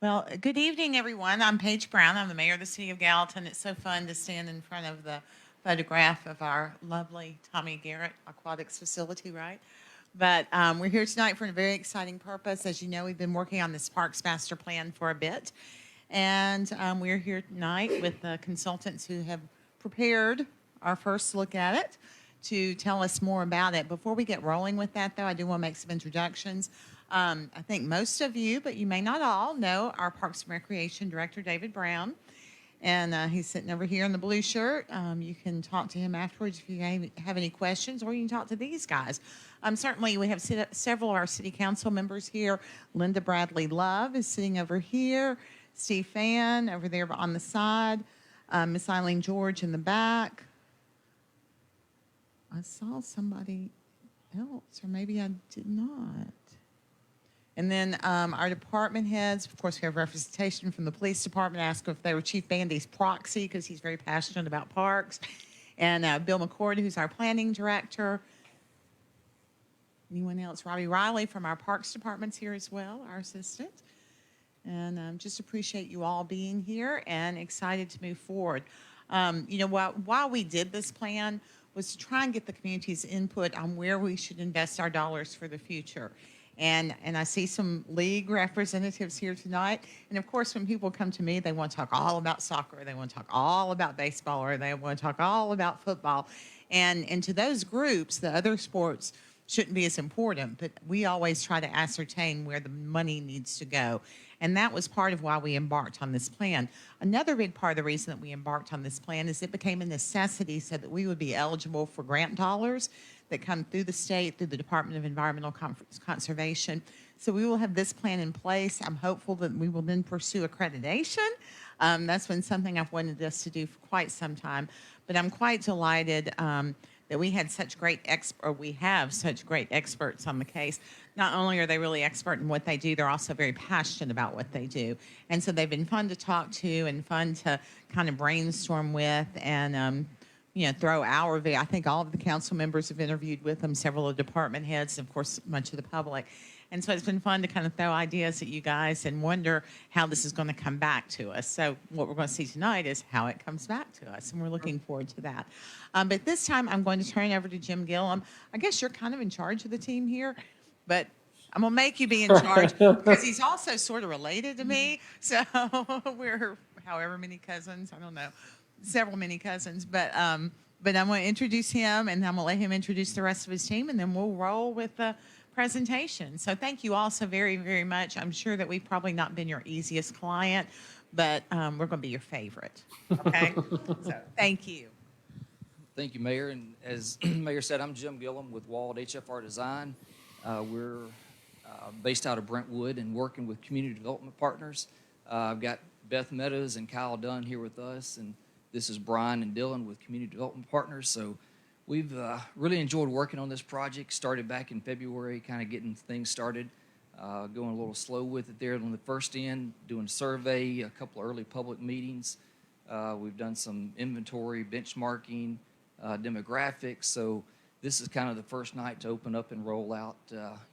Well, good evening, everyone. I'm Paige Brown. I'm the mayor of the city of Gallatin. It's so fun to stand in front of the photograph of our lovely Tommy Garrett Aquatics facility, right? But we're here tonight for a very exciting purpose. As you know, we've been working on this Parks Master Plan for a bit. And we're here tonight with the consultants who have prepared our first look at it to tell us more about it. Before we get rolling with that, though, I do want to make some introductions. I think most of you, but you may not all, know our Parks and Recreation Director, David Brown. And he's sitting over here in the blue shirt. You can talk to him afterwards if you have any questions, or you can talk to these guys. Certainly, we have several of our city council members here. Linda Bradley Love is sitting over here. Steve Fan over there on the side. Miss Eileen George in the back. I saw somebody else, or maybe I did not. And then our department heads, of course, we have representation from the police department, asked if they were Chief Bandy's proxy because he's very passionate about parks. And Bill McCord, who's our planning director. Anyone else? Robbie Riley from our parks department's here as well, our assistant. And just appreciate you all being here and excited to move forward. While we did this plan was to try and get the community's input on where we should invest our dollars for the future. And I see some league representatives here tonight. And of course, when people come to me, they want to talk all about soccer, they want to talk all about baseball, or they want to talk all about football. And to those groups, the other sports shouldn't be as important, but we always try to ascertain where the money needs to go. And that was part of why we embarked on this plan. Another big part of the reason that we embarked on this plan is it became a necessity so that we would be eligible for grant dollars that come through the state, through the Department of Environmental Conservation. So we will have this plan in place. I'm hopeful that we will then pursue accreditation. That's been something I've wanted us to do for quite some time. But I'm quite delighted that we have such great experts on the case. Not only are they really expert in what they do, they're also very passionate about what they do. And so they've been fun to talk to and fun to kind of brainstorm with and throw our video. I think all of the council members have interviewed with them, several of the department heads, and of course, much of the public. And so it's been fun to kind of throw ideas at you guys and wonder how this is going to come back to us. So what we're going to see tonight is how it comes back to us, and we're looking forward to that. But this time, I'm going to turn it over to Jim Gillum. I guess you're kind of in charge of the team here, but I'm going to make you be in charge because he's also sort of related to me. So we're however many cousins, I don't know, several many cousins. But I'm going to introduce him, and I'm going to let him introduce the rest of his team, and then we'll roll with the presentation. So thank you all so very, very much. I'm sure that we've probably not been your easiest client, but we're going to be your favorite. Okay? So thank you. Thank you, Mayor. And as Mayor said, I'm Jim Gillum with Wald HFR Design. We're based out of Brentwood and working with community development partners. I've got Beth Meadows and Kyle Dunn here with us, and this is Brian and Dylan with community development partners. So we've really enjoyed working on this project. Started back in February, kind of getting things started, going a little slow with it there on the first end, doing a survey, a couple of early public meetings. We've done some inventory, benchmarking, demographics. So this is kind of the first night to open up and roll out,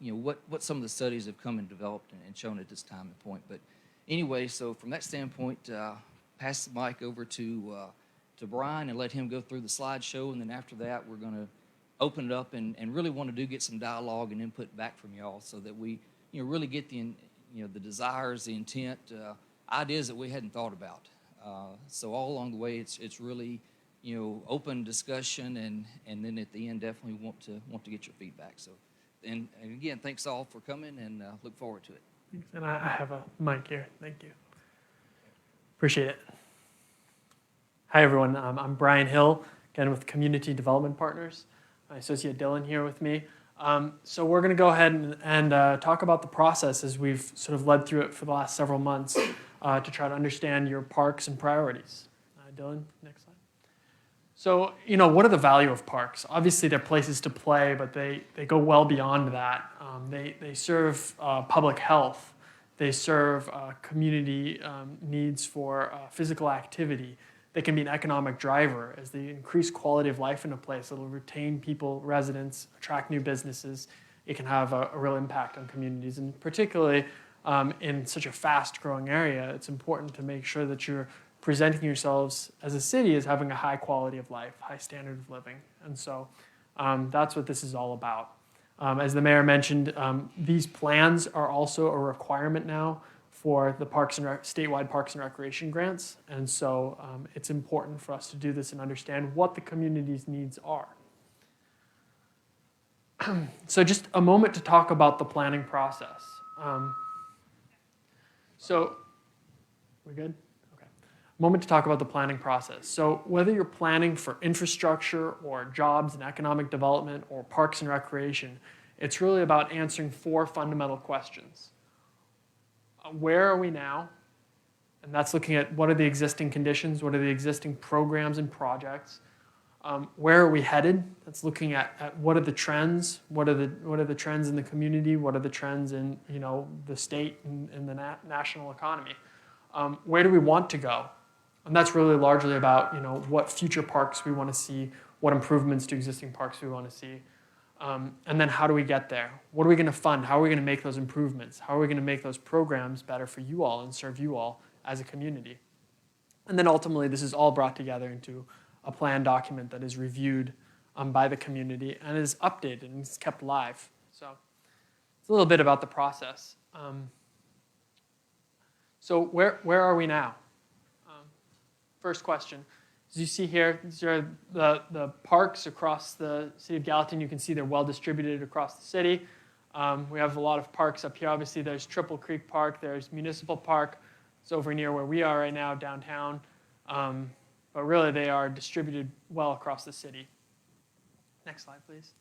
what some of the studies have come and developed and shown at this time and point. But anyway, so from that standpoint, pass the mic over to Brian and let him go through the slideshow, and then after that, we're going to open it up and really want to get some dialogue and input back from y'all so that we, really get the desires, the intent, ideas that we hadn't thought about. So all along the way, it's really, open discussion, and then at the end, definitely want to get your feedback. So, and again, thanks all for coming, and look forward to it. Thanks. And I have a mic here. Thank you. Appreciate it. Hi, everyone. I'm Brian Hill, again with Community Development Partners. My associate Dylan here with me. So we're going to go ahead and talk about the process as we've sort of led through it for the last several months to try to understand your parks and priorities. Dylan, next slide. So, what are the value of parks? Obviously, they're places to play, but they go well beyond that. They serve public health. They serve community needs for physical activity. They can be an economic driver as they increase quality of life in a place. It'll retain people, residents, attract new businesses. It can have a real impact on communities. And particularly, in such a fast-growing area, it's important to make sure that you're presenting yourselves as a city as having a high quality of life, high standard of living. And so that's what this is all about. As the mayor mentioned, these plans are also a requirement now for the statewide Parks and Recreation grants. And so it's important for us to do this and understand what the community's needs are. So just a moment to talk about the planning process. So, we good? Okay. A moment to talk about the planning process. So whether you're planning for infrastructure or jobs and economic development or parks and recreation, it's really about answering 4 fundamental questions. Where are we now? And that's looking at what are the existing conditions, what are the existing programs and projects. Where are we headed? That's looking at what are the trends, what are the trends in the community, what are the trends in the state and the national economy. Where do we want to go? And that's really largely about what future parks we want to see, what improvements to existing parks we want to see. And then how do we get there? What are we going to fund? How are we going to make those improvements? How are we going to make those programs better for you all and serve you all as a community? And then ultimately, this is all brought together into a plan document that is reviewed by the community and is updated and is kept live. So it's a little bit about the process. So where are we now? First question. As you see here, these are the parks across the city of Gallatin. You can see they're well distributed across the city. We have a lot of parks up here. Obviously, there's Triple Creek Park. There's Municipal Park. It's over near where we are right now, downtown. But really, they are distributed well across the city. Next slide, please.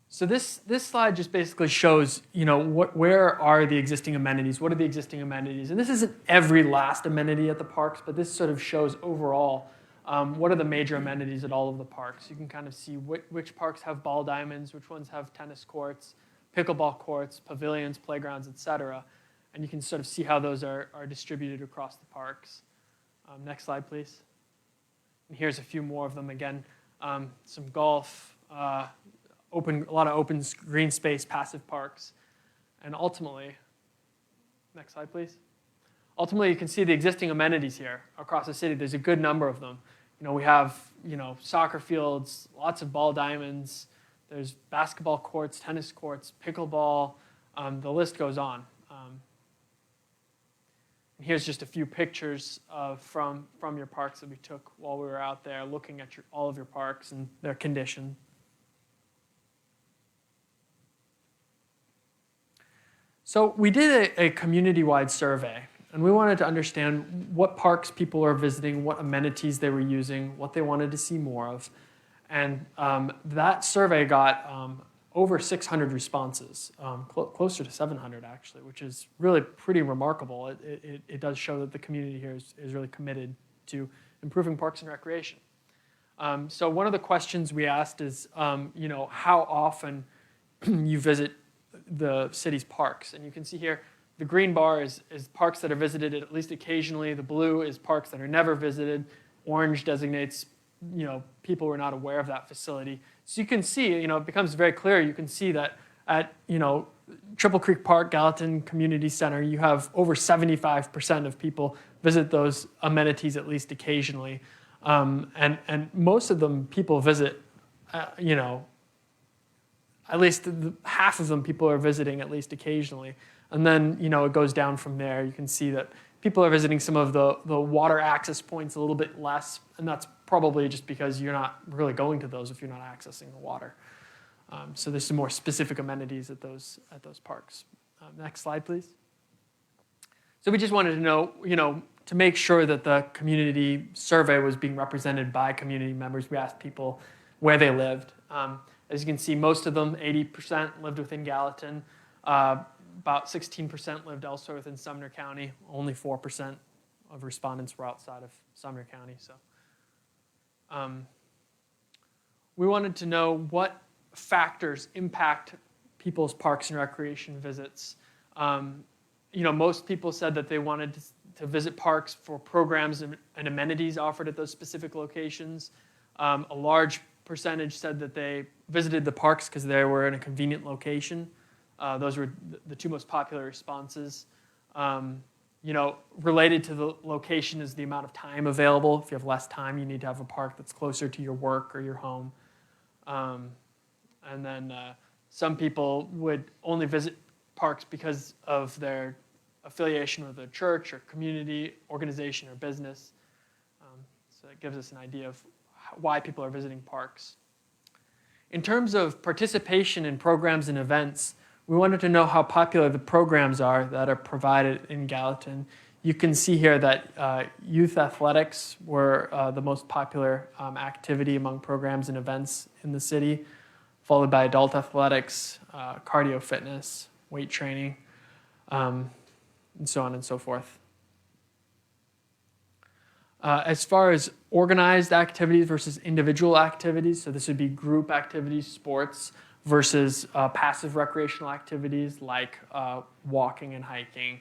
So this slide just basically shows, where are the existing amenities? What are the existing amenities? And this isn't every last amenity at the parks, but this sort of shows overall what are the major amenities at all of the parks. You can kind of see which parks have ball diamonds, which ones have tennis courts, pickleball courts, pavilions, playgrounds, etc. And you can sort of see how those are distributed across the parks. Next slide, please. And here's a few more of them again. Some golf, a lot of open green space, passive parks. And ultimately, next slide, please. Ultimately, you can see the existing amenities here across the city. There's a good number of them. We have, soccer fields, lots of ball diamonds. There's basketball courts, tennis courts, pickleball. The list goes on. Here's just a few pictures from your parks that we took while we were out there looking at all of your parks and their condition. So we did a community-wide survey, and we wanted to understand what parks people are visiting, what amenities they were using, what they wanted to see more of. And that survey got over 600 responses, closer to 700 actually, which is really pretty remarkable. It does show that the community here is really committed to improving parks and recreation. So one of the questions we asked is, how often you visit the city's parks. And you can see here, the green bar is parks that are visited at least occasionally. The blue is parks that are never visited. Orange designates people who are not aware of that facility. So you can see, it becomes very clear. You can see that at, Triple Creek Park, Gallatin Community Center, you have over 75% of people visit those amenities at least occasionally. And most of them people visit, at least half of them people are visiting at least occasionally. And then, it goes down from there. You can see that people are visiting some of the water access points a little bit less, and that's probably just because you're not really going to those if you're not accessing the water. So there's some more specific amenities at those parks. Next slide, please. So we just wanted to know, to make sure that the community survey was being represented by community members, we asked people where they lived. As you can see, most of them, 80%, lived within Gallatin. About 16% lived elsewhere within Sumner County. Only 4% of respondents were outside of Sumner County. So we wanted to know what factors impact people's parks and recreation visits. Most people said that they wanted to visit parks for programs and amenities offered at those specific locations. A large percentage said that they visited the parks because they were in a convenient location. Those were the two most popular responses. Related to the location is the amount of time available. If you have less time, you need to have a park that's closer to your work or your home. And then some people would only visit parks because of their affiliation with a church or community, organization, or business. So it gives us an idea of why people are visiting parks. In terms of participation in programs and events, we wanted to know how popular the programs are that are provided in Gallatin. You can see here that youth athletics were the most popular activity among programs and events in the city, followed by adult athletics, cardio fitness, weight training, and so on and so forth. As far as organized activities versus individual activities, so this would be group activities, sports, versus passive recreational activities like walking and hiking,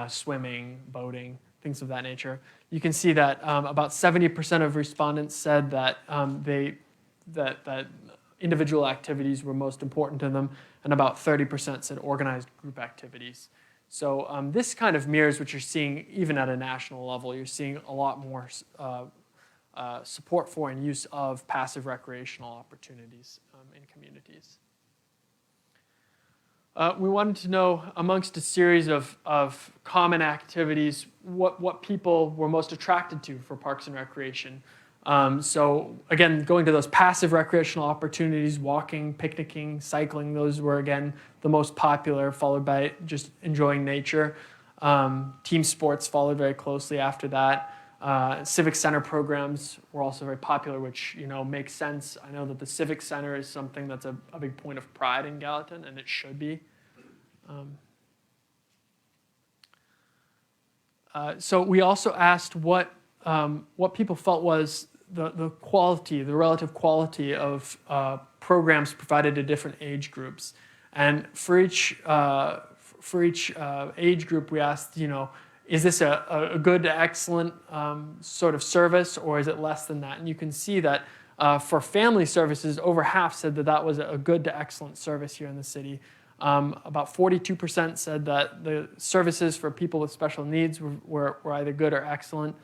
swimming, boating, things of that nature. You can see that about 70% of respondents said that that individual activities were most important to them, and about 30% said organized group activities. So this kind of mirrors what you're seeing even at a national level. You're seeing a lot more support for and use of passive recreational opportunities in communities. We wanted to know, amongst a series of common activities, what people were most attracted to for parks and recreation. So again, going to those passive recreational opportunities, walking, picnicking, cycling, those were, again, the most popular, followed by just enjoying nature. Team sports followed very closely after that. Civic center programs were also very popular, which makes sense. I know that the Civic Center is something that's a big point of pride in Gallatin, and it should be. So we also asked what people felt was the quality, the relative quality of programs provided to different age groups, and for each age group, we asked, is this a good to excellent sort of service, or is it less than that? And you can see that for family services, over half said that was a good to excellent service here in the city. About 42% said that the services for people with special needs were either good or excellent.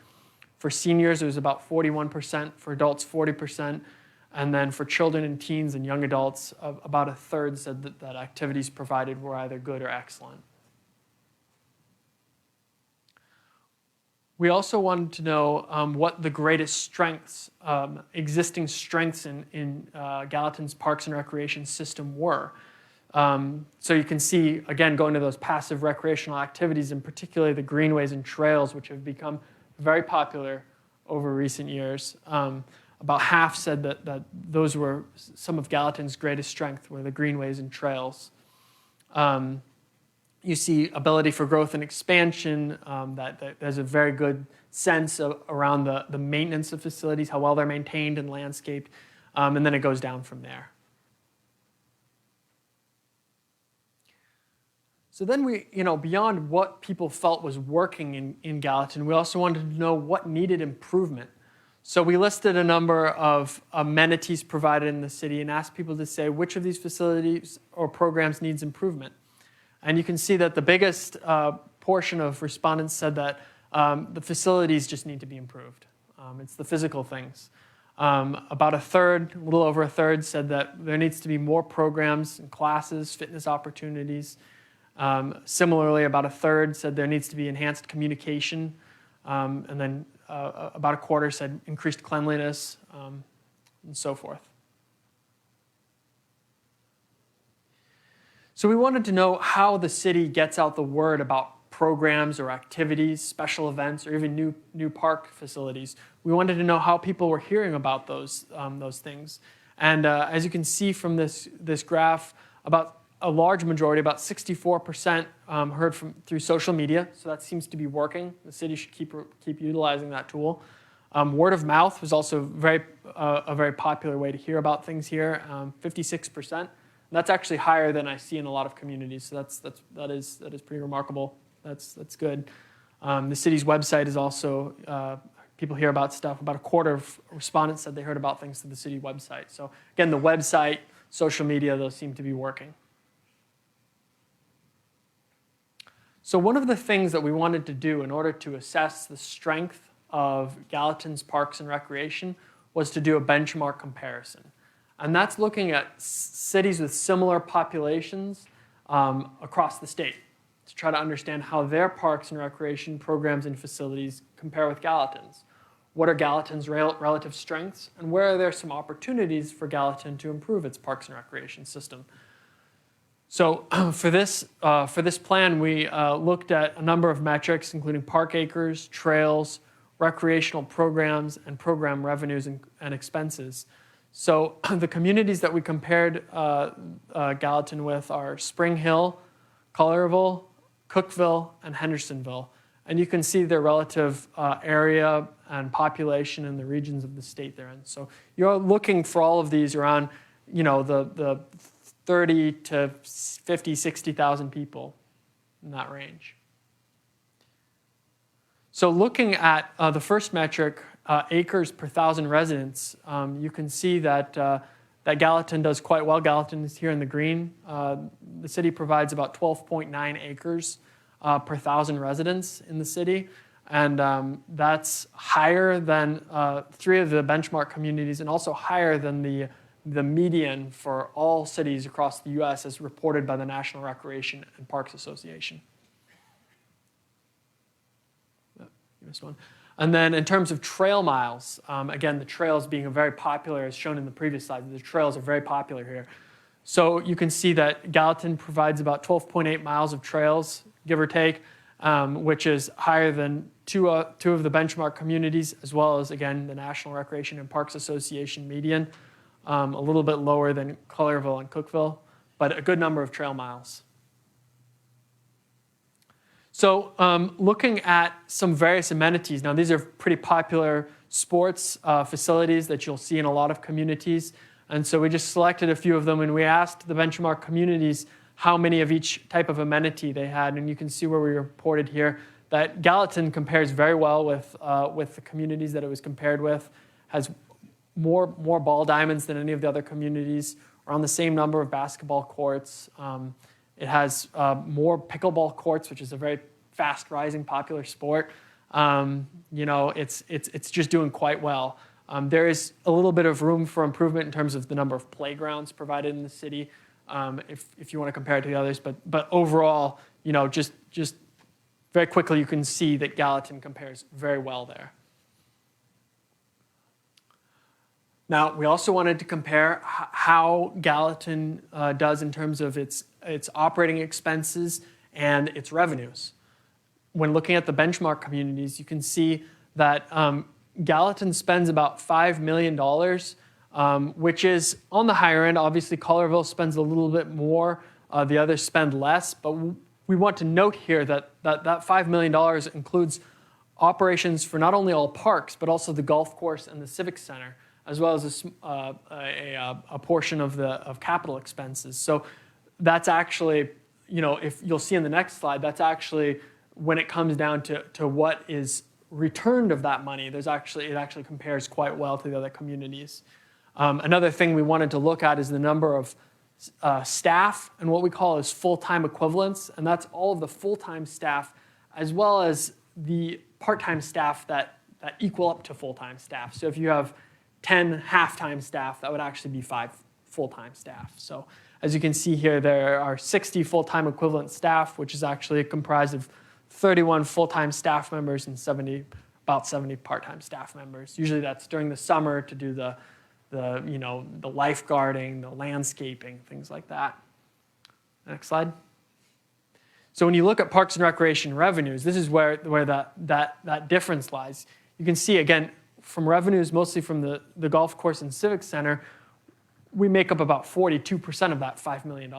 For seniors, it was about 41%. For adults, 40%. And then for children and teens and young adults, about a third said that activities provided were either good or excellent. We also wanted to know what the greatest strengths, existing strengths in Gallatin's Parks and Recreation system were. So you can see, again, going to those passive recreational activities, and particularly the greenways and trails, which have become very popular over recent years. About half said that those were some of Gallatin's greatest strength, were the greenways and trails. You see ability for growth and expansion, that there's a very good sense around the maintenance of facilities, how well they're maintained and landscaped, and then it goes down from there. So then we, beyond what people felt was working in Gallatin, we also wanted to know what needed improvement. So we listed a number of amenities provided in the city and asked people to say which of these facilities or programs needs improvement. And you can see that the biggest portion of respondents said that the facilities just need to be improved. It's the physical things. About a third, a little over a third, said that there needs to be more programs and classes, fitness opportunities. Similarly, about a third said there needs to be enhanced communication, and then about a quarter said increased cleanliness, and so forth. So we wanted to know how the city gets out the word about programs or activities, special events, or even new park facilities. We wanted to know how people were hearing about those things. And as you can see from this graph, about a large majority, about 64%, heard through social media, so that seems to be working. The city should keep utilizing that tool. Word of mouth was also a very popular way to hear about things here, 56%. That's actually higher than I see in a lot of communities, so that is pretty remarkable. That's good. The city's website is also, people hear about stuff. About a quarter of respondents said they heard about things through the city website. So again, the website, social media, those seem to be working. So one of the things that we wanted to do in order to assess the strength of Gallatin's parks and recreation was to do a benchmark comparison. And that's looking at cities with similar populations across the state to try to understand how their parks and recreation programs and facilities compare with Gallatin's. What are Gallatin's relative strengths, and where are there some opportunities for Gallatin to improve its parks and recreation system? So for this plan, we looked at a number of metrics, including park acres, trails, recreational programs, and program revenues and expenses. So the communities that we compared Gallatin with are Spring Hill, Collierville, Cookville, and Hendersonville. And you can see their relative area and population in the regions of the state they're in. So you're looking for all of these around, the 30 to 50, 60,000 people in that range. So looking at the first metric, acres per 1,000 residents, you can see that Gallatin does quite well. Gallatin is here in the green. The city provides about 12.9 acres per 1,000 residents in the city. And that's higher than 3 of the benchmark communities and also higher than the median for all cities across the U.S. as reported by the National Recreation and Parks Association. You missed one. And then in terms of trail miles, again, the trails being very popular, as shown in the previous slide, the trails are very popular here. So you can see that Gallatin provides about 12.8 miles of trails, give or take, which is higher than two of the benchmark communities, as well as, again, the National Recreation and Parks Association median, a little bit lower than Collierville and Cookville, but a good number of trail miles. So looking at some various amenities, now these are pretty popular sports facilities that you'll see in a lot of communities, and so we just selected a few of them, and we asked the benchmark communities how many of each type of amenity they had, and you can see where we reported here that Gallatin compares very well with the communities that it was compared with, has more ball diamonds than any of the other communities, around the same number of basketball courts. It has more pickleball courts, which is a very fast-rising, popular sport. It's just doing quite well. There is a little bit of room for improvement in terms of the number of playgrounds provided in the city, if you want to compare it to the others. But overall, just very quickly, you can see that Gallatin compares very well there. Now, we also wanted to compare how Gallatin does in terms of its operating expenses and its revenues. When looking at the benchmark communities, you can see that Gallatin spends about $5 million, which is on the higher end. Obviously, Collierville spends a little bit more. The others spend less. But we want to note here that $5 million includes operations for not only all parks, but also the golf course and the civic center, as well as a portion of capital expenses. So that's actually, if you'll see in the next slide, that's actually when it comes down to what is returned of that money, it actually compares quite well to the other communities. Another thing we wanted to look at is the number of staff and what we call as full-time equivalents, and that's all of the full-time staff as well as the part-time staff that equal up to full-time staff. So if you have 10 half-time staff, that would actually be 5 full-time staff. So as you can see here, there are 60 full-time equivalent staff, which is actually comprised of 31 full-time staff members and about 70 part-time staff members. Usually that's during the summer to do the lifeguarding, the landscaping, things like that. Next slide. So when you look at Parks and Recreation revenues, this is where that difference lies. You can see, again, from revenues mostly from the golf course and civic center, we make up about 42% of that $5 million.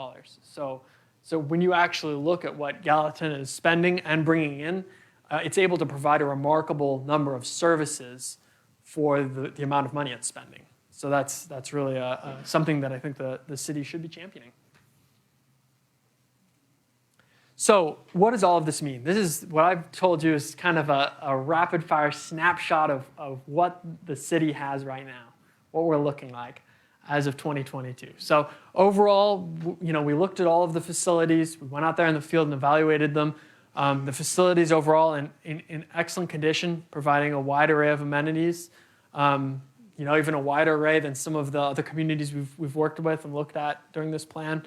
So when you actually look at what Gallatin is spending and bringing in, it's able to provide a remarkable number of services for the amount of money it's spending. So that's really something that I think the city should be championing. So what does all of this mean? This is what I've told you is kind of a rapid-fire snapshot of what the city has right now, what we're looking like as of 2022. So overall, we looked at all of the facilities. We went out there in the field and evaluated them. The facilities overall in excellent condition, providing a wide array of amenities, even a wider array than some of the other communities we've worked with and looked at during this plan.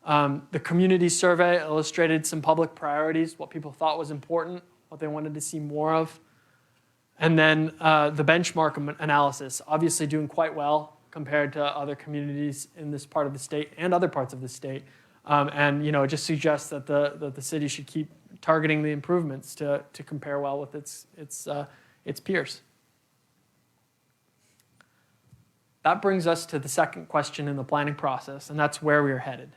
The community survey illustrated some public priorities, what people thought was important, what they wanted to see more of. And then the benchmark analysis, obviously doing quite well compared to other communities in this part of the state and other parts of the state. It just suggests that the city should keep targeting the improvements to compare well with its peers. That brings us to the second question in the planning process, and that's where we are headed.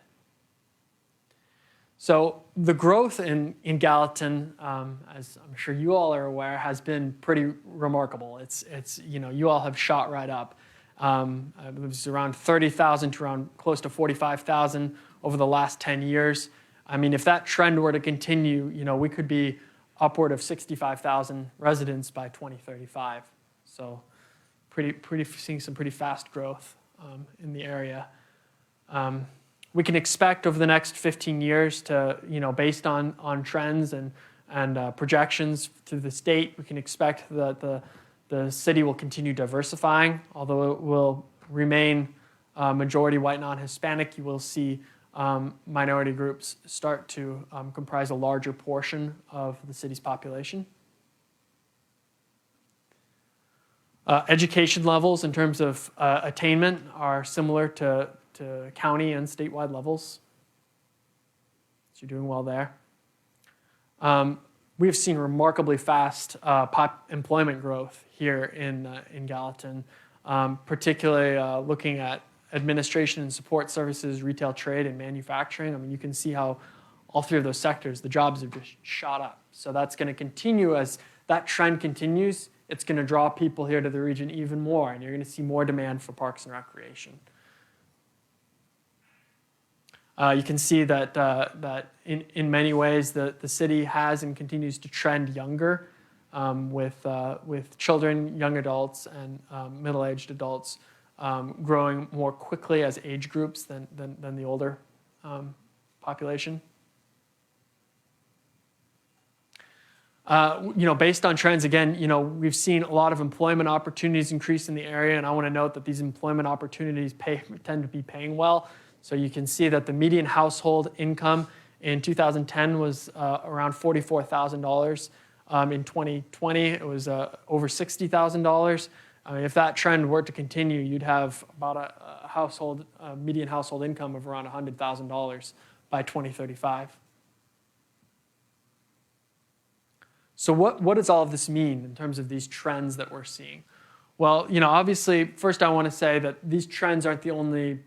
So the growth in Gallatin, as I'm sure you all are aware, has been pretty remarkable. You all have shot right up. It was around 30,000 to around close to 45,000 over the last 10 years. I mean, if that trend were to continue, we could be upward of 65,000 residents by 2035. So seeing some pretty fast growth in the area. We can expect over the next 15 years to, based on trends and projections through the state, we can expect that the city will continue diversifying, although it will remain majority white, non-Hispanic. You will see minority groups start to comprise a larger portion of the city's population. Education levels in terms of attainment are similar to county and statewide levels. So you're doing well there. We've seen remarkably fast employment growth here in Gallatin, particularly looking at administration and support services, retail trade, and manufacturing. I mean, you can see how all three of those sectors, the jobs have just shot up. So that's going to continue. As that trend continues, it's going to draw people here to the region even more, and you're going to see more demand for parks and recreation. You can see that in many ways the city has and continues to trend younger, with children, young adults, and middle-aged adults growing more quickly as age groups than the older population. Based on trends, again, we've seen a lot of employment opportunities increase in the area, and I want to note that these employment opportunities tend to be paying well. So you can see that the median household income in 2010 was around $44,000. In 2020, it was over $60,000. I mean, if that trend were to continue, you'd have about a median household income of around $100,000 by 2035. So what does all of this mean in terms of these trends that we're seeing? Well, obviously, first I want to say that these trends aren't the only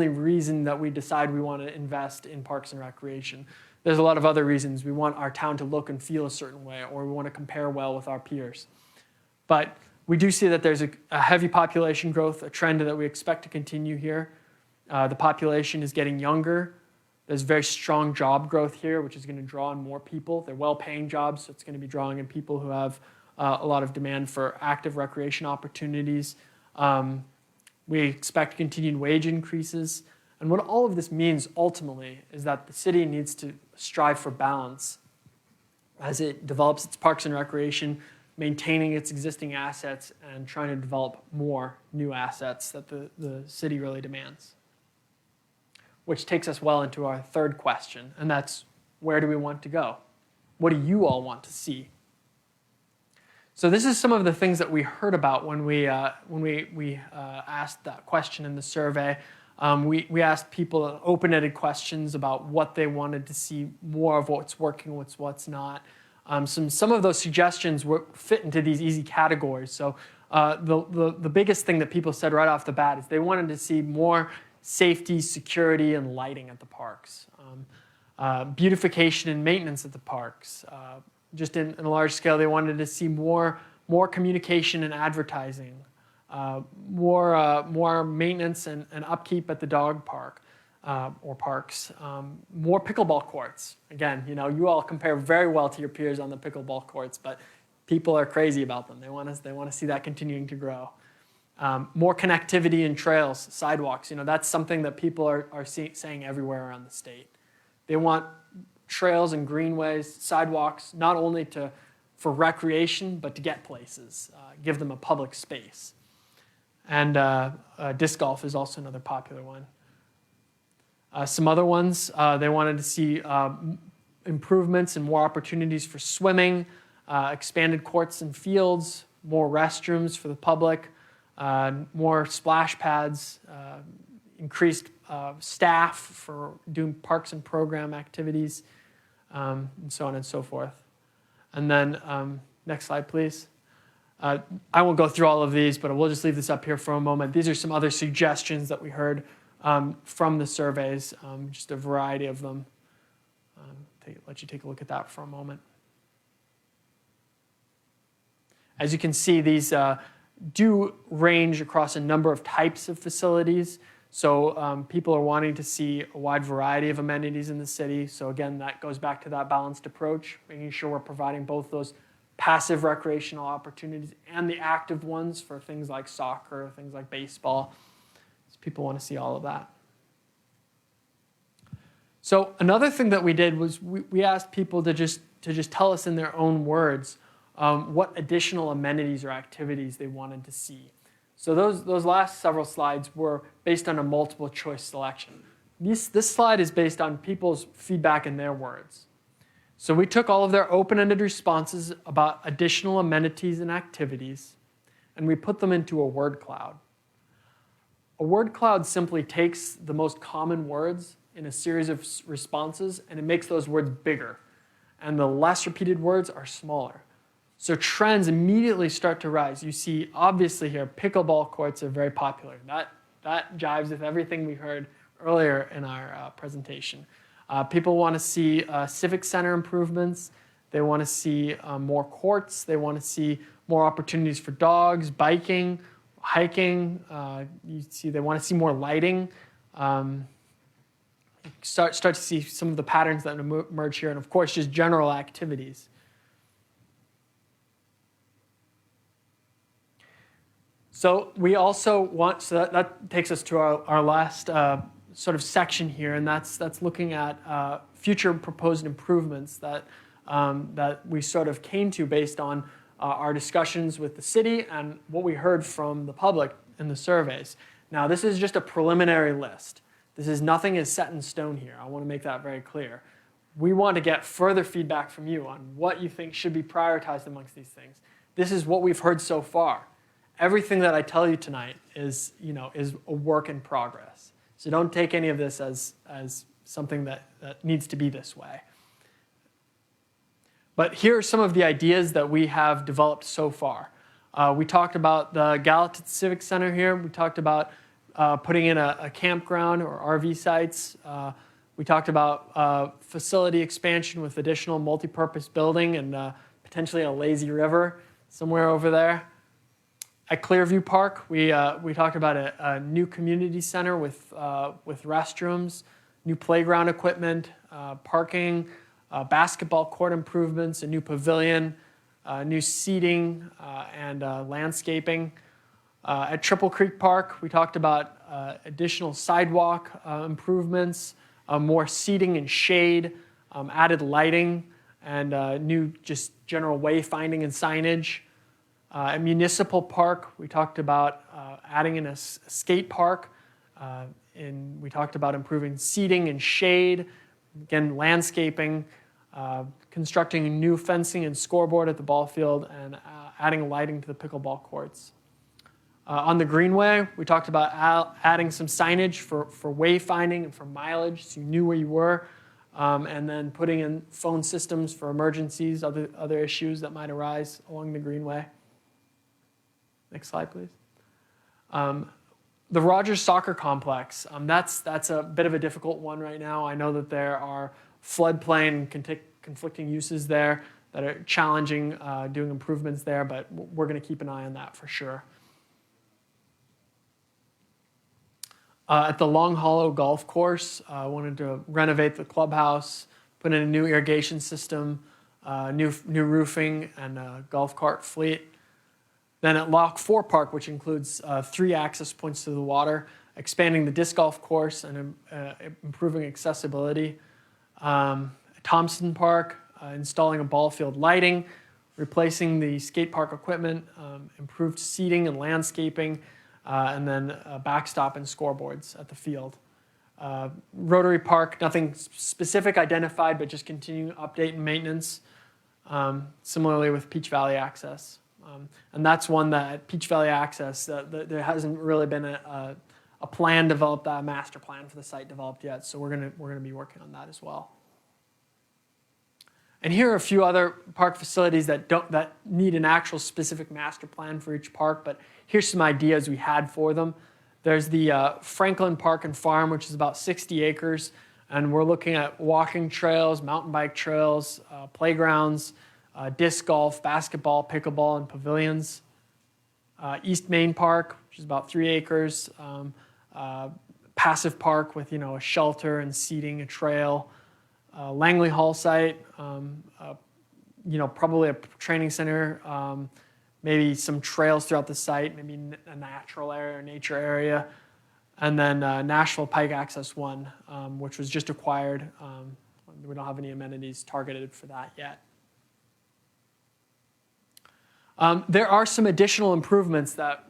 reason that we decide we want to invest in parks and recreation. There's a lot of other reasons. We want our town to look and feel a certain way, or we want to compare well with our peers. But we do see that there's a heavy population growth, a trend that we expect to continue here. The population is getting younger. There's very strong job growth here, which is going to draw in more people. They're well-paying jobs, so it's going to be drawing in people who have a lot of demand for active recreation opportunities. We expect continued wage increases. And what all of this means ultimately is that the city needs to strive for balance as it develops its parks and recreation, maintaining its existing assets and trying to develop more new assets that the city really demands. Which takes us well into our third question, and that's, where do we want to go? What do you all want to see? So this is some of the things that we heard about when we asked that question in the survey. We asked people open-ended questions about what they wanted to see more of, what's working, what's not. Some of those suggestions fit into these easy categories. So the biggest thing that people said right off the bat is they wanted to see more safety, security, and lighting at the parks. Beautification and maintenance at the parks. Just in a large scale, they wanted to see more communication and advertising, more maintenance and upkeep at the dog park or parks, more pickleball courts. Again, you all compare very well to your peers on the pickleball courts, but people are crazy about them. They want to see that continuing to grow. More connectivity in trails, sidewalks. That's something that people are saying everywhere around the state. They want trails and greenways, sidewalks, not only for recreation, but to get places, give them a public space. And disc golf is also another popular one. Some other ones, they wanted to see improvements and more opportunities for swimming, expanded courts and fields, more restrooms for the public, more splash pads, increased staff for doing parks and program activities, and so on and so forth. And then, next slide, please. I won't go through all of these, but we'll just leave this up here for a moment. These are some other suggestions that we heard from the surveys, just a variety of them. Let you take a look at that for a moment. As you can see, these do range across a number of types of facilities. So people are wanting to see a wide variety of amenities in the city. So again, that goes back to that balanced approach, making sure we're providing both those passive recreational opportunities and the active ones for things like soccer, things like baseball. So people want to see all of that. So another thing that we did was we asked people to just tell us in their own words what additional amenities or activities they wanted to see. So those last several slides were based on a multiple choice selection. This slide is based on people's feedback in their words. So we took all of their open-ended responses about additional amenities and activities, and we put them into a word cloud. A word cloud simply takes the most common words in a series of responses, and it makes those words bigger. And the less repeated words are smaller. So trends immediately start to rise. You see, obviously here, pickleball courts are very popular. That jives with everything we heard earlier in our presentation. People want to see civic center improvements. They want to see more courts. They want to see more opportunities for dogs, biking, hiking. You see, they want to see more lighting. Start to see some of the patterns that emerge here, and of course, just general activities. So we also want, so that takes us to our last sort of section here, and that's looking at future proposed improvements that we sort of came to based on our discussions with the city and what we heard from the public in the surveys. Now, this is just a preliminary list. Nothing is set in stone here. I want to make that very clear. We want to get further feedback from you on what you think should be prioritized amongst these things. This is what we've heard so far. Everything that I tell you tonight is a work in progress. So don't take any of this as something that needs to be this way. But here are some of the ideas that we have developed so far. We talked about the Gallatin Civic Center here. We talked about putting in a campground or RV sites. We talked about facility expansion with additional multi-purpose building and potentially a lazy river somewhere over there. At Clearview Park, we talked about a new community center with restrooms, new playground equipment, parking, basketball court improvements, a new pavilion, new seating, and landscaping. At Triple Creek Park, we talked about additional sidewalk improvements, more seating and shade, added lighting, and new just general wayfinding and signage. At Municipal Park, we talked about adding in a skate park. We talked about improving seating and shade, again, landscaping, constructing new fencing and scoreboard at the ball field, and adding lighting to the pickleball courts. On the Greenway, we talked about adding some signage for wayfinding and for mileage, so you knew where you were, and then putting in phone systems for emergencies, other issues that might arise along the Greenway. Next slide, please. The Rogers Soccer Complex, that's a bit of a difficult one right now. I know that there are floodplain conflicting uses there that are challenging doing improvements there, but we're going to keep an eye on that for sure. At the Long Hollow Golf Course, I wanted to renovate the clubhouse, put in a new irrigation system, new roofing, and a golf cart fleet. Then at Lock 4 Park, which includes 3 access points to the water, expanding the disc golf course and improving accessibility. Thompson Park, installing a ball field lighting, replacing the skate park equipment, improved seating and landscaping, and then a backstop and scoreboards at the field. Rotary Park, nothing specific identified, but just continuing update and maintenance. Similarly with Peach Valley Access. And that's one that Peach Valley Access, there hasn't really been a plan developed, a master plan for the site developed yet, so we're gonna be working on that as well. And here are a few other park facilities that need an actual specific master plan for each park, but here's some ideas we had for them. There's the Franklin Park and Farm, which is about 60 acres, and we're looking at walking trails, mountain bike trails, playgrounds, disc golf, basketball, pickleball, and pavilions. East Main Park, which is about 3 acres, passive park with a shelter and seating, a trail. Langley Hall site, probably a training center, maybe some trails throughout the site, maybe a natural area or nature area. And then Nashville Pike Access 1, which was just acquired. We don't have any amenities targeted for that yet. There are some additional improvements that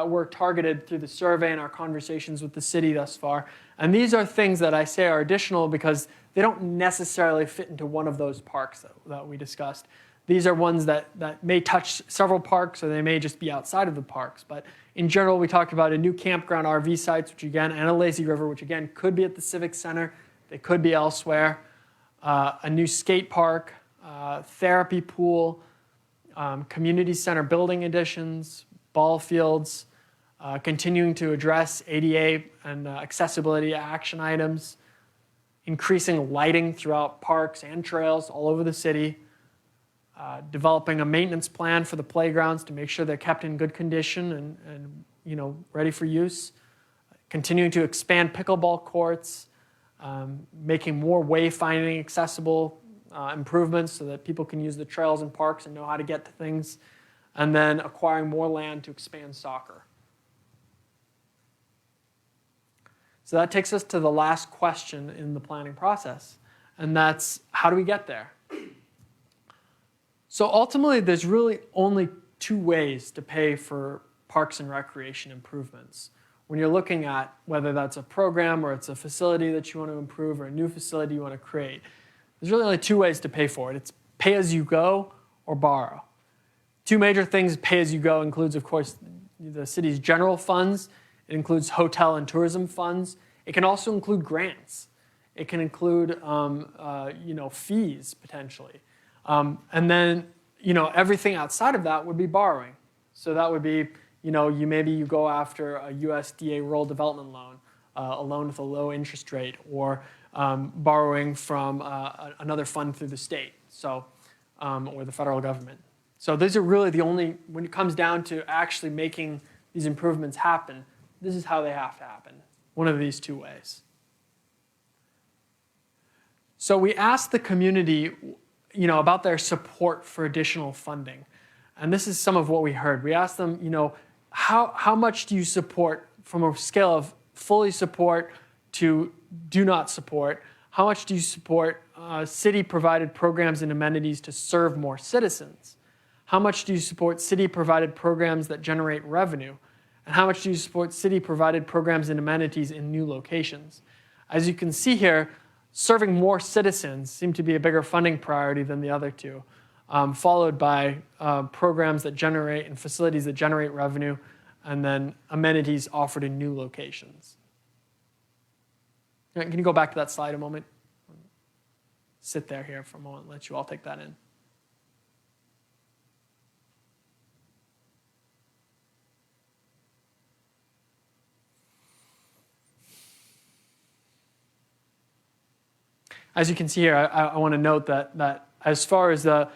were targeted through the survey and our conversations with the city thus far. And these are things that I say are additional because they don't necessarily fit into one of those parks that we discussed. These are ones that may touch several parks, or they may just be outside of the parks. But in general, we talked about a new campground RV sites, which again, and a lazy river, which again could be at the Civic Center. They could be elsewhere. A new skate park, therapy pool, community center building additions, ball fields, continuing to address ADA and accessibility action items, increasing lighting throughout parks and trails all over the city, developing a maintenance plan for the playgrounds to make sure they're kept in good condition and ready for use, continuing to expand pickleball courts, making more wayfinding accessible, improvements so that people can use the trails and parks and know how to get to things, and then acquiring more land to expand soccer. So that takes us to the last question in the planning process, and that's how do we get there? So ultimately, there's really only two ways to pay for parks and recreation improvements. When you're looking at whether that's a program or it's a facility that you want to improve or a new facility you want to create, there's really only two ways to pay for it. It's pay as you go or borrow. Two major things pay as you go includes, of course, the city's general funds. It includes hotel and tourism funds. It can also include grants. It can include fees potentially. And then everything outside of that would be borrowing. So that would be you go after a USDA rural development loan, a loan with a low interest rate, or borrowing from another fund through the state, or the federal government. So these are really the only, when it comes down to actually making these improvements happen, this is how they have to happen, one of these two ways. So we asked the community, about their support for additional funding. And this is some of what we heard. We asked them, how much do you support from a scale of fully support to do not support? How much do you support city-provided programs and amenities to serve more citizens? How much do you support city-provided programs that generate revenue? And how much do you support city-provided programs and amenities in new locations? As you can see here, serving more citizens seem to be a bigger funding priority than the other two, followed by programs that generate and facilities that generate revenue, and then amenities offered in new locations. Can you go back to that slide a moment? Sit there here for a moment, let you all take that in. As you can see here, I want to note that as far as the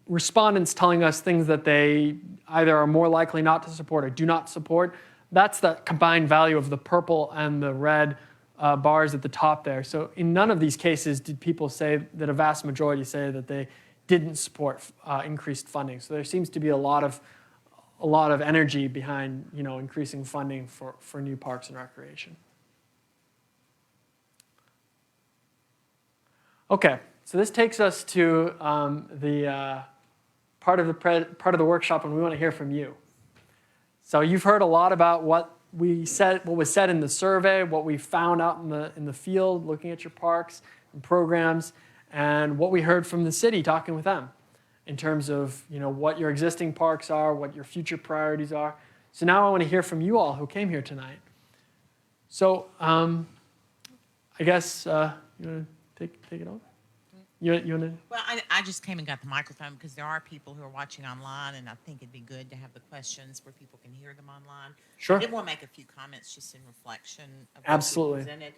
respondents telling us things that they either are more likely not to support or do not support, that's the combined value of the purple and the red bars at the top there. So in none of these cases did people say that a vast majority say that they didn't support increased funding. So there seems to be a lot of energy behind increasing funding for new parks and recreation. Okay, so this takes us to the part of the workshop, and we want to hear from you. So you've heard a lot about what was said in the survey, what we found out in the field, looking at your parks and programs, and what we heard from the city talking with them in terms of what your existing parks are, what your future priorities are. So now I want to hear from you all who came here tonight. So I guess you want to take it on? You want to? Well, I just came and got the microphone because there are people who are watching online, and I think it'd be good to have the questions where people can hear them online. Sure. I did want to make a few comments just in reflection of what Absolutely. you presented.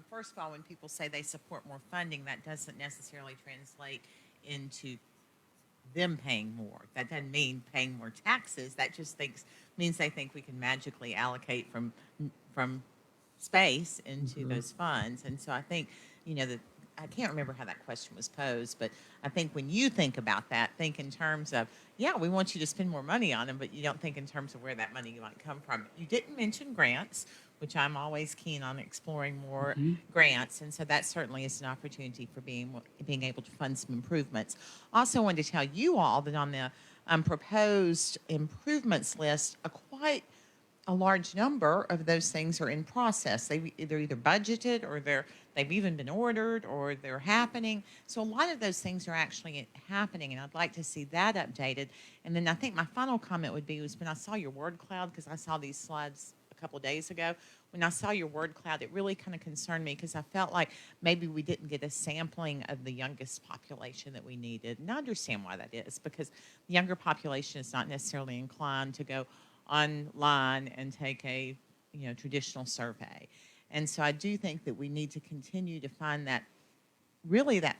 First of all, when people say they support more funding, that doesn't necessarily translate into them paying more. That doesn't mean paying more taxes. That just means they think we can magically allocate from space into those funds. And so I think, that I can't remember how that question was posed, but I think when you think about that, think in terms of, yeah, we want you to spend more money on them, but you don't think in terms of where that money might come from. You didn't mention grants, which I'm always keen on exploring more grants, and so that certainly is an opportunity for being able to fund some improvements. Also, wanted to tell you all that on the proposed improvements list, quite a large number of those things are in process. They're either budgeted or they've even been ordered or they're happening. So a lot of those things are actually happening, and I'd like to see that updated. And then I think my final comment would be was when I saw your word cloud, because I saw these slides a couple of days ago. When I saw your word cloud, it really kind of concerned me because I felt like maybe we didn't get a sampling of the youngest population that we needed. And I understand why that is, because the younger population is not necessarily inclined to go online and take a traditional survey. And so I do think that we need to continue to find that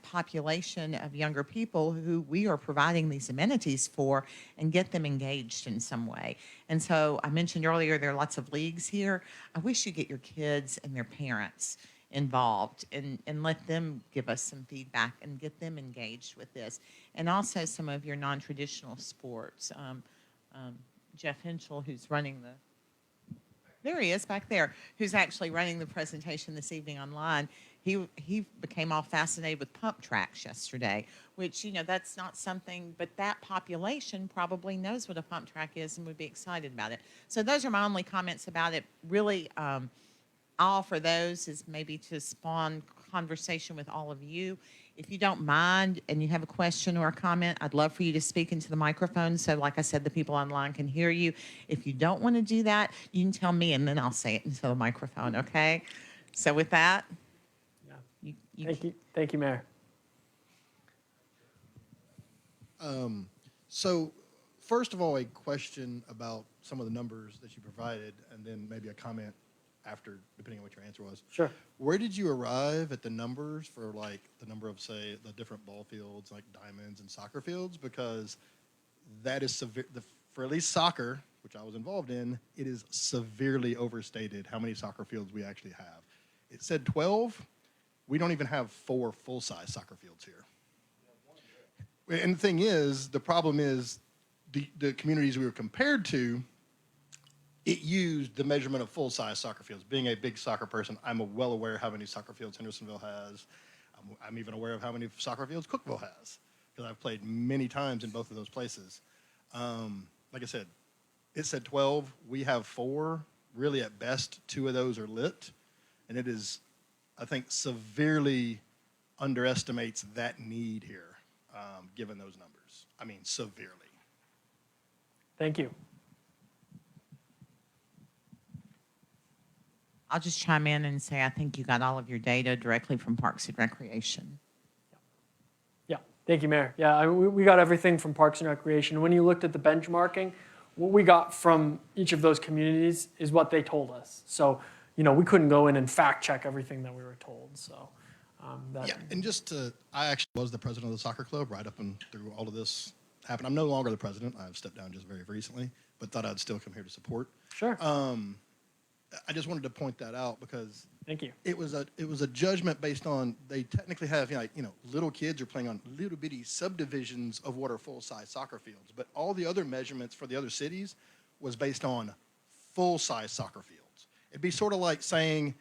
population of younger people who we are providing these amenities for and get them engaged in some way. And so I mentioned earlier there are lots of leagues here. I wish you get your kids and their parents involved and let them give us some feedback and get them engaged with this. And also some of your non-traditional sports. Jeff Henschel, who's running there he is back there, who's actually running the presentation this evening online. He became all fascinated with pump tracks yesterday, which, that's not something, but that population probably knows what a pump track is and would be excited about it. So those are my only comments about it. Really, all for those is maybe to spawn conversation with all of you. If you don't mind and you have a question or a comment, I'd love for you to speak into the microphone. So like I said, the people online can hear you. If you don't want to do that, you can tell me and then I'll say it into the microphone, okay? So with that, Thank you, Mayor. So first of all, a question about some of the numbers that you provided, and then maybe a comment after, depending on what your answer was. Sure. Where did you arrive at the numbers for like the number of, say, the different ball fields, like diamonds and soccer fields? Because that is severe, for at least soccer, which I was involved in, it is severely overstated how many soccer fields we actually have. It said 12. We don't even have 4 full-size soccer fields here. And the thing is, the problem is the communities we were compared to, it used the measurement of full-size soccer fields. Being a big soccer person, I'm well aware how many soccer fields Hendersonville has. I'm even aware of how many soccer fields Cookeville has, because I've played many times in both of those places. Like I said, it said 12. We have 4. Really, at best, 2 of those are lit. And it is, I think, severely underestimates that need here, given those numbers. I mean, severely. Thank you. I'll just chime in and say I think you got all of your data directly from Parks and Recreation. Yeah, thank you, Mayor. Yeah, we got everything from Parks and Recreation. When you looked at the benchmarking, what we got from each of those communities is what they told us. So, we couldn't go in and fact check everything that we were told. So, yeah, and I actually was the president of the soccer club right up and through all of this happened. I'm no longer the president. I've stepped down just very recently, but thought I'd still come here to support. Sure. I just wanted to point that out because thank you. It was a judgment based on, they technically have little kids are playing on little bitty subdivisions of what are full size soccer fields, but all the other measurements for the other cities was based on full size soccer fields. It'd be sort of like saying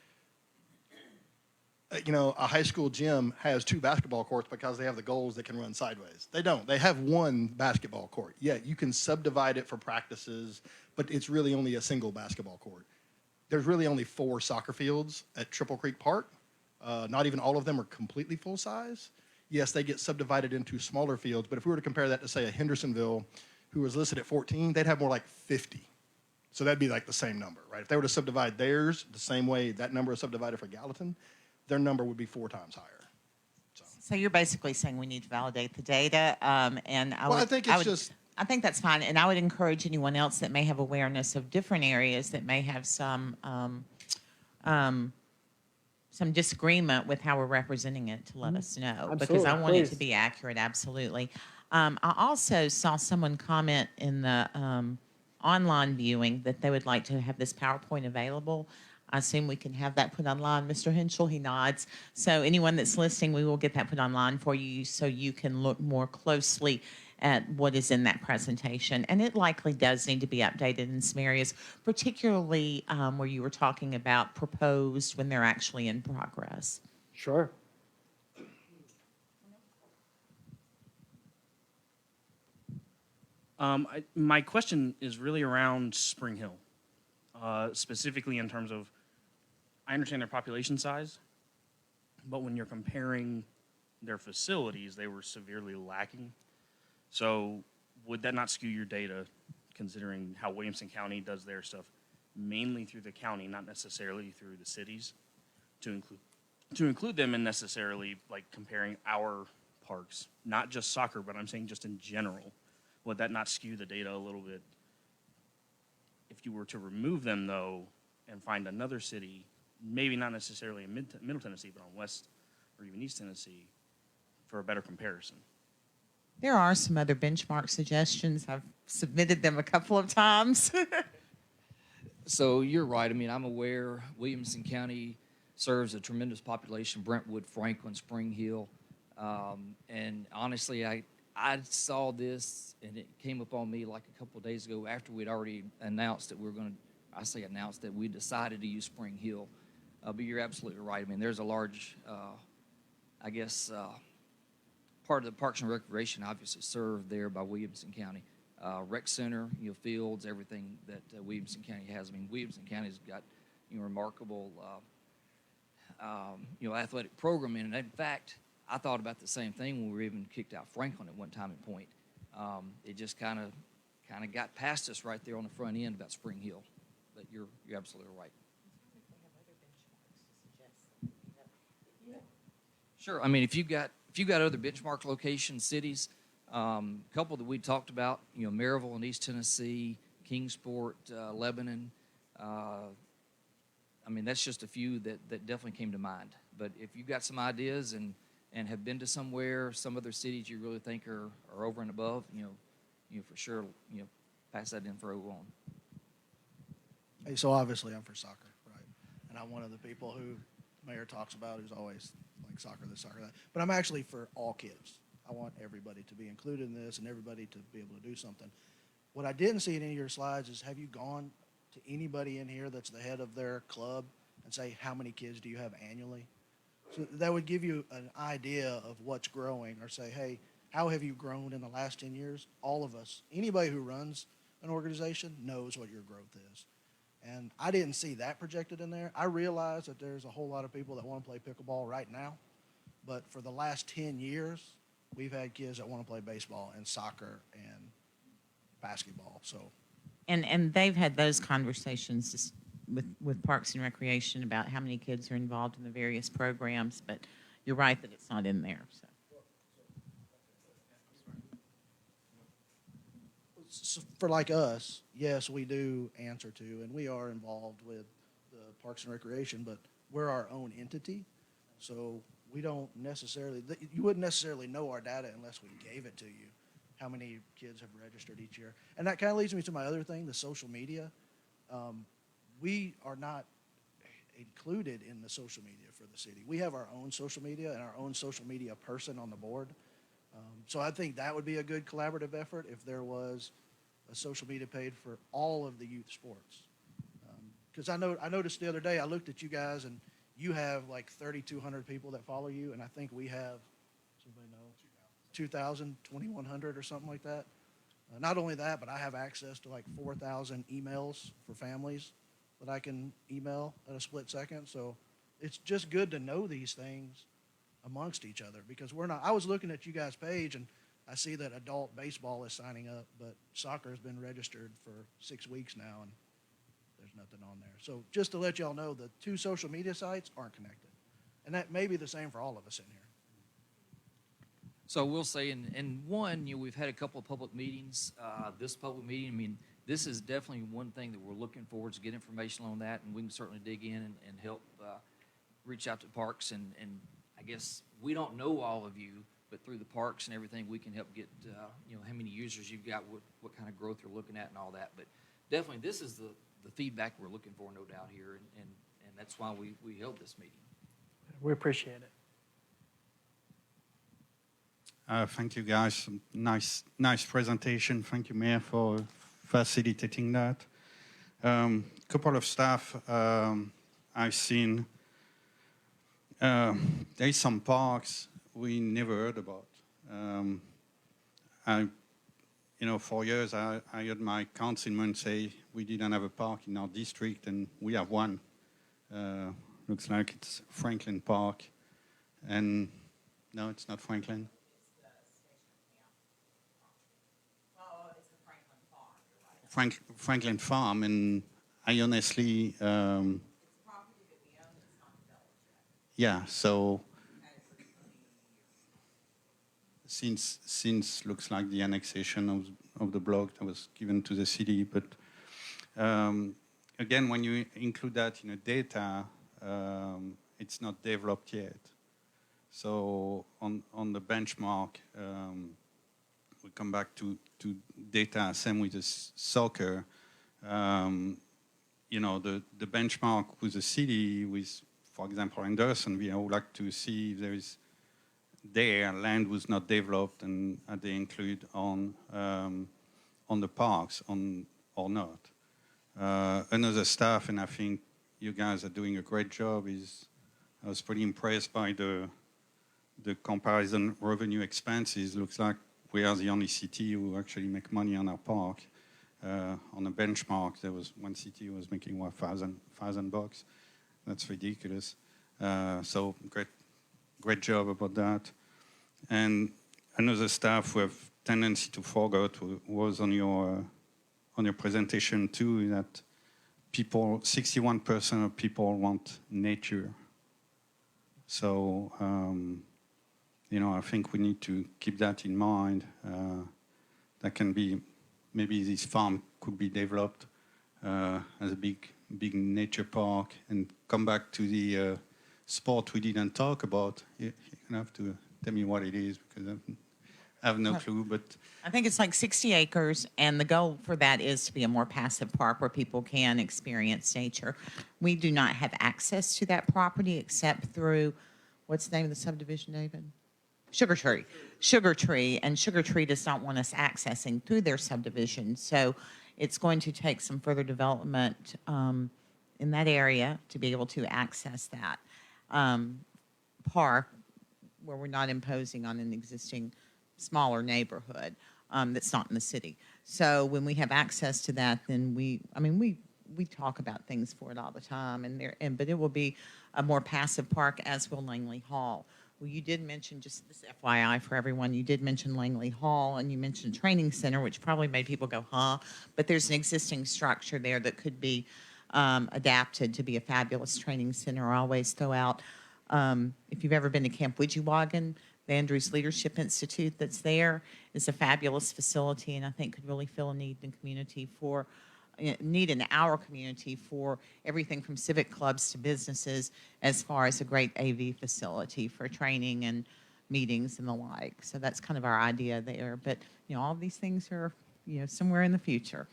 a high school gym has 2 basketball courts because they have the goals that can run sideways. They don't. They have 1 basketball court. Yeah, you can subdivide it for practices, but it's really only a single basketball court. There's really only 4 soccer fields at Triple Creek Park. Not even all of them are completely full size. Yes, they get subdivided into smaller fields, but if we were to compare that to, say, a Hendersonville, who was listed at 14, they'd have more like 50. So that'd be like the same number, right? If they were to subdivide theirs the same way that number is subdivided for Gallatin, their number would be 4 times higher. So you're basically saying we need to validate the data, and I think it's I think that's fine, and I would encourage anyone else that may have awareness of different areas that may have some disagreement with how we're representing it to let us know, because I Absolutely, want it to please. be accurate. Absolutely. I also saw someone comment in the online viewing that they would like to have this PowerPoint available. I assume we can have that put online. Mr. Henschel, he nods. So anyone that's listening, we will get that put online for you so you can look more closely at what is in that presentation. And it likely does need to be updated in some areas, particularly where you were talking about proposed when they're actually in progress. Sure. My question is really around Spring Hill, specifically in terms of, I understand their population size, but when you're comparing their facilities, they were severely lacking. So would that not skew your data, considering how Williamson County does their stuff, mainly through the county, not necessarily through the cities, to include them in necessarily like comparing our parks, not just soccer, but I'm saying just in general? Would that not skew the data a little bit? If you were to remove them, though, and find another city, maybe not necessarily in Middle Tennessee, but on West or even East Tennessee, for a better comparison. There are some other benchmark suggestions. I've submitted them a couple of times. So you're right. I mean, I'm aware Williamson County serves a tremendous population, Brentwood, Franklin, Spring Hill. And honestly, I saw this, and it came up on me like a couple of days ago after we'd already announced that we were going to, announced that we decided to use Spring Hill. But you're absolutely right. I mean, there's a large, part of the Parks and Recreation obviously served there by Williamson County. Rec Center, fields, everything that Williamson County has. I mean, Williamson County's got, remarkable, athletic programming. And in fact, I thought about the same thing when we were even kicked out Franklin at one time and point. It just kind of got past us right there on the front end about Spring Hill. But you're absolutely right. Sure. I mean, if you've got other benchmark locations, cities, a couple that we talked about, Maryville in East Tennessee, Kingsport, Lebanon. I mean, that's just a few that definitely came to mind. But if you've got some ideas and have been to somewhere, some other cities you really think are over and above, for sure, pass that info on. Hey, so obviously I'm for soccer, right? And I'm one of the people who the mayor talks about who's always like soccer this, soccer that. But I'm actually for all kids. I want everybody to be included in this and everybody to be able to do something. What I didn't see in any of your slides is, have you gone to anybody in here that's the head of their club and say, how many kids do you have annually? So that would give you an idea of what's growing, or say, hey, how have you grown in the last 10 years? All of us, anybody who runs an organization knows what your growth is. And I didn't see that projected in there. I realize that there's a whole lot of people that want to play pickleball right now. But for the last 10 years, we've had kids that want to play baseball and soccer and basketball. So, And they've had those conversations just with Parks and Recreation about how many kids are involved in the various programs. But you're right that it's not in there. So for like us, yes, we do answer to, and we are involved with the Parks and Recreation, but we're our own entity. So we don't necessarily, you wouldn't necessarily know our data unless we gave it to you, how many kids have registered each year. And that kind of leads me to my other thing, the social media. We are not included in the social media for the city. We have our own social media and our own social media person on the board. So I think that would be a good collaborative effort if there was a social media page for all of the youth sports. Because I noticed the other day, I looked at you guys and you have like 3,200 people that follow you, and I think we have, does anybody know? 2,000, 2,100 or something like that. Not only that, but I have access to like 4,000 emails for families that I can email at a split second. So it's just good to know these things amongst each other, because we're not, I was looking at you guys' page and I see that adult baseball is signing up, but soccer has been registered for 6 weeks now and there's nothing on there. So just to let y'all know, the two social media sites aren't connected. And that may be the same for all of us in here. So I will say, and one, we've had a couple of public meetings. This public meeting, I mean, this is definitely one thing that we're looking forward to get information on that, and we can certainly dig in and help reach out to parks. And I guess we don't know all of you, but through the parks and everything, we can help get, how many users you've got, what kind of growth you're looking at and all that. But definitely, this is the feedback we're looking for, no doubt, here, and that's why we held this meeting. We appreciate it. Thank you, guys. Nice presentation. Thank you, Mayor, for facilitating that. Couple of stuff I've seen. There's some parks we never heard about. For years I heard my councilman say we didn't have a park in our district, and we have one. Looks like it's Franklin Park, and no, it's not Franklin. Franklin Farm, and I honestly, yeah. So since looks like the annexation of the block that was given to the city, but again, when you include that in a data, it's not developed yet. So on the benchmark. We come back to data, same with the soccer. The benchmark with the city, with, for example, Andersonville, I would like to see if there is land was not developed and are they include on the parks or not. Another stuff, and I think you guys are doing a great job, is I was pretty impressed by the comparison revenue expenses. Looks like we are the only city who actually make money on our park. On a benchmark, there was one city who was making $1,000. That's ridiculous. So great job about that. And another stuff we have tendency to forget was on your presentation too, that 61% of people want nature. So. I think we need to keep that in mind. That can be, maybe this farm could be developed as a big nature park, and come back to the sport we didn't talk about. You're gonna have to tell me what it is, because I have no clue. But I think it's like 60 acres, and the goal for that is to be a more passive park where people can experience nature. We do not have access to that property except through, what's the name of the subdivision, David? Sugar Tree, and Sugar Tree does not want us accessing through their subdivision. So it's going to take some further development in that area to be able to access that park, where we're not imposing on an existing smaller neighborhood that's not in the city. So when we have access to that, then we talk about things for it all the time, but it will be a more passive park, as will Langley Hall. Well, you did mention, just this FYI for everyone, you did mention Langley Hall, and you mentioned training center, which probably made people go, huh? But there's an existing structure there that could be adapted to be a fabulous training center. I always throw out, if you've ever been to Camp Widgewagon, the Andrews Leadership Institute that's there is a fabulous facility, and I think could really fill a need in the community for our community for everything from civic clubs to businesses, as far as a great AV facility for training and meetings and the like. So that's kind of our idea there. But, all of these things are, somewhere in the future.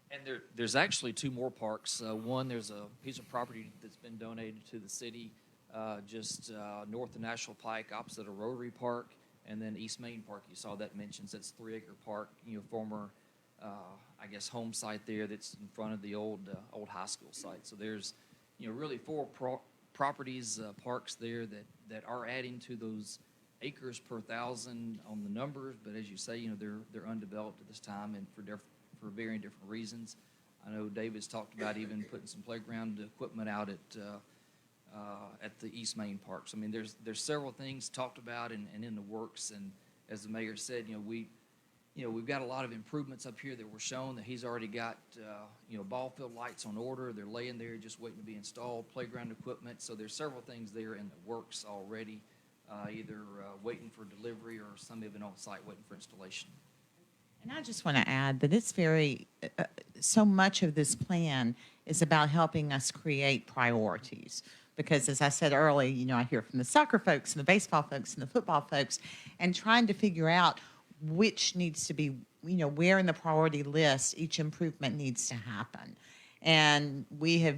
And there's actually two more parks. One, there's a piece of property that's been donated to the city just north of National Pike, opposite a Rotary Park, and then East Main Park. You saw that mentions. That's 3-acre park, former home site there that's in front of the old high school site. So there's really four properties, parks there that are adding to those acres per thousand on the numbers. But as you say, they're undeveloped at this time and for varying different reasons. I know David's talked about even putting some playground equipment out at the East Main Park. So, I mean, there's several things talked about and in the works. And as the mayor said, we've got a lot of improvements up here that were shown that he's already got, ball field lights on order. They're laying there just waiting to be installed, playground equipment. So there's several things there in the works already, either waiting for delivery or some even on site waiting for installation. And I just want to add that it's so much of this plan is about helping us create priorities. Because as I said earlier, I hear from the soccer folks and the baseball folks and the football folks, and trying to figure out which needs to be, where in the priority list each improvement needs to happen. And we've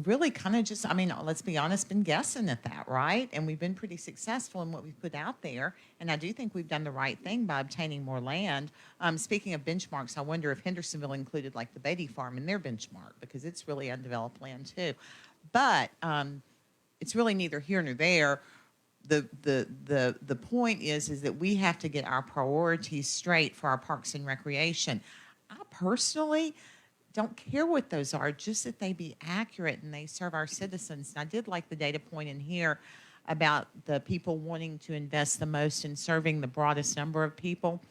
really kind of just, let's be honest, been guessing at that, right? And we've been pretty successful in what we've put out there. And I do think we've done the right thing by obtaining more land. Speaking of benchmarks, I wonder if Hendersonville included like the Beatty Farm in their benchmark, because it's really undeveloped land too. But it's really neither here nor there. The point is that we have to get our priorities straight for our parks and recreation. I personally don't care what those are, just that they be accurate and they serve our citizens. And I did like the data point in here about the people wanting to invest the most in serving the broadest number of people.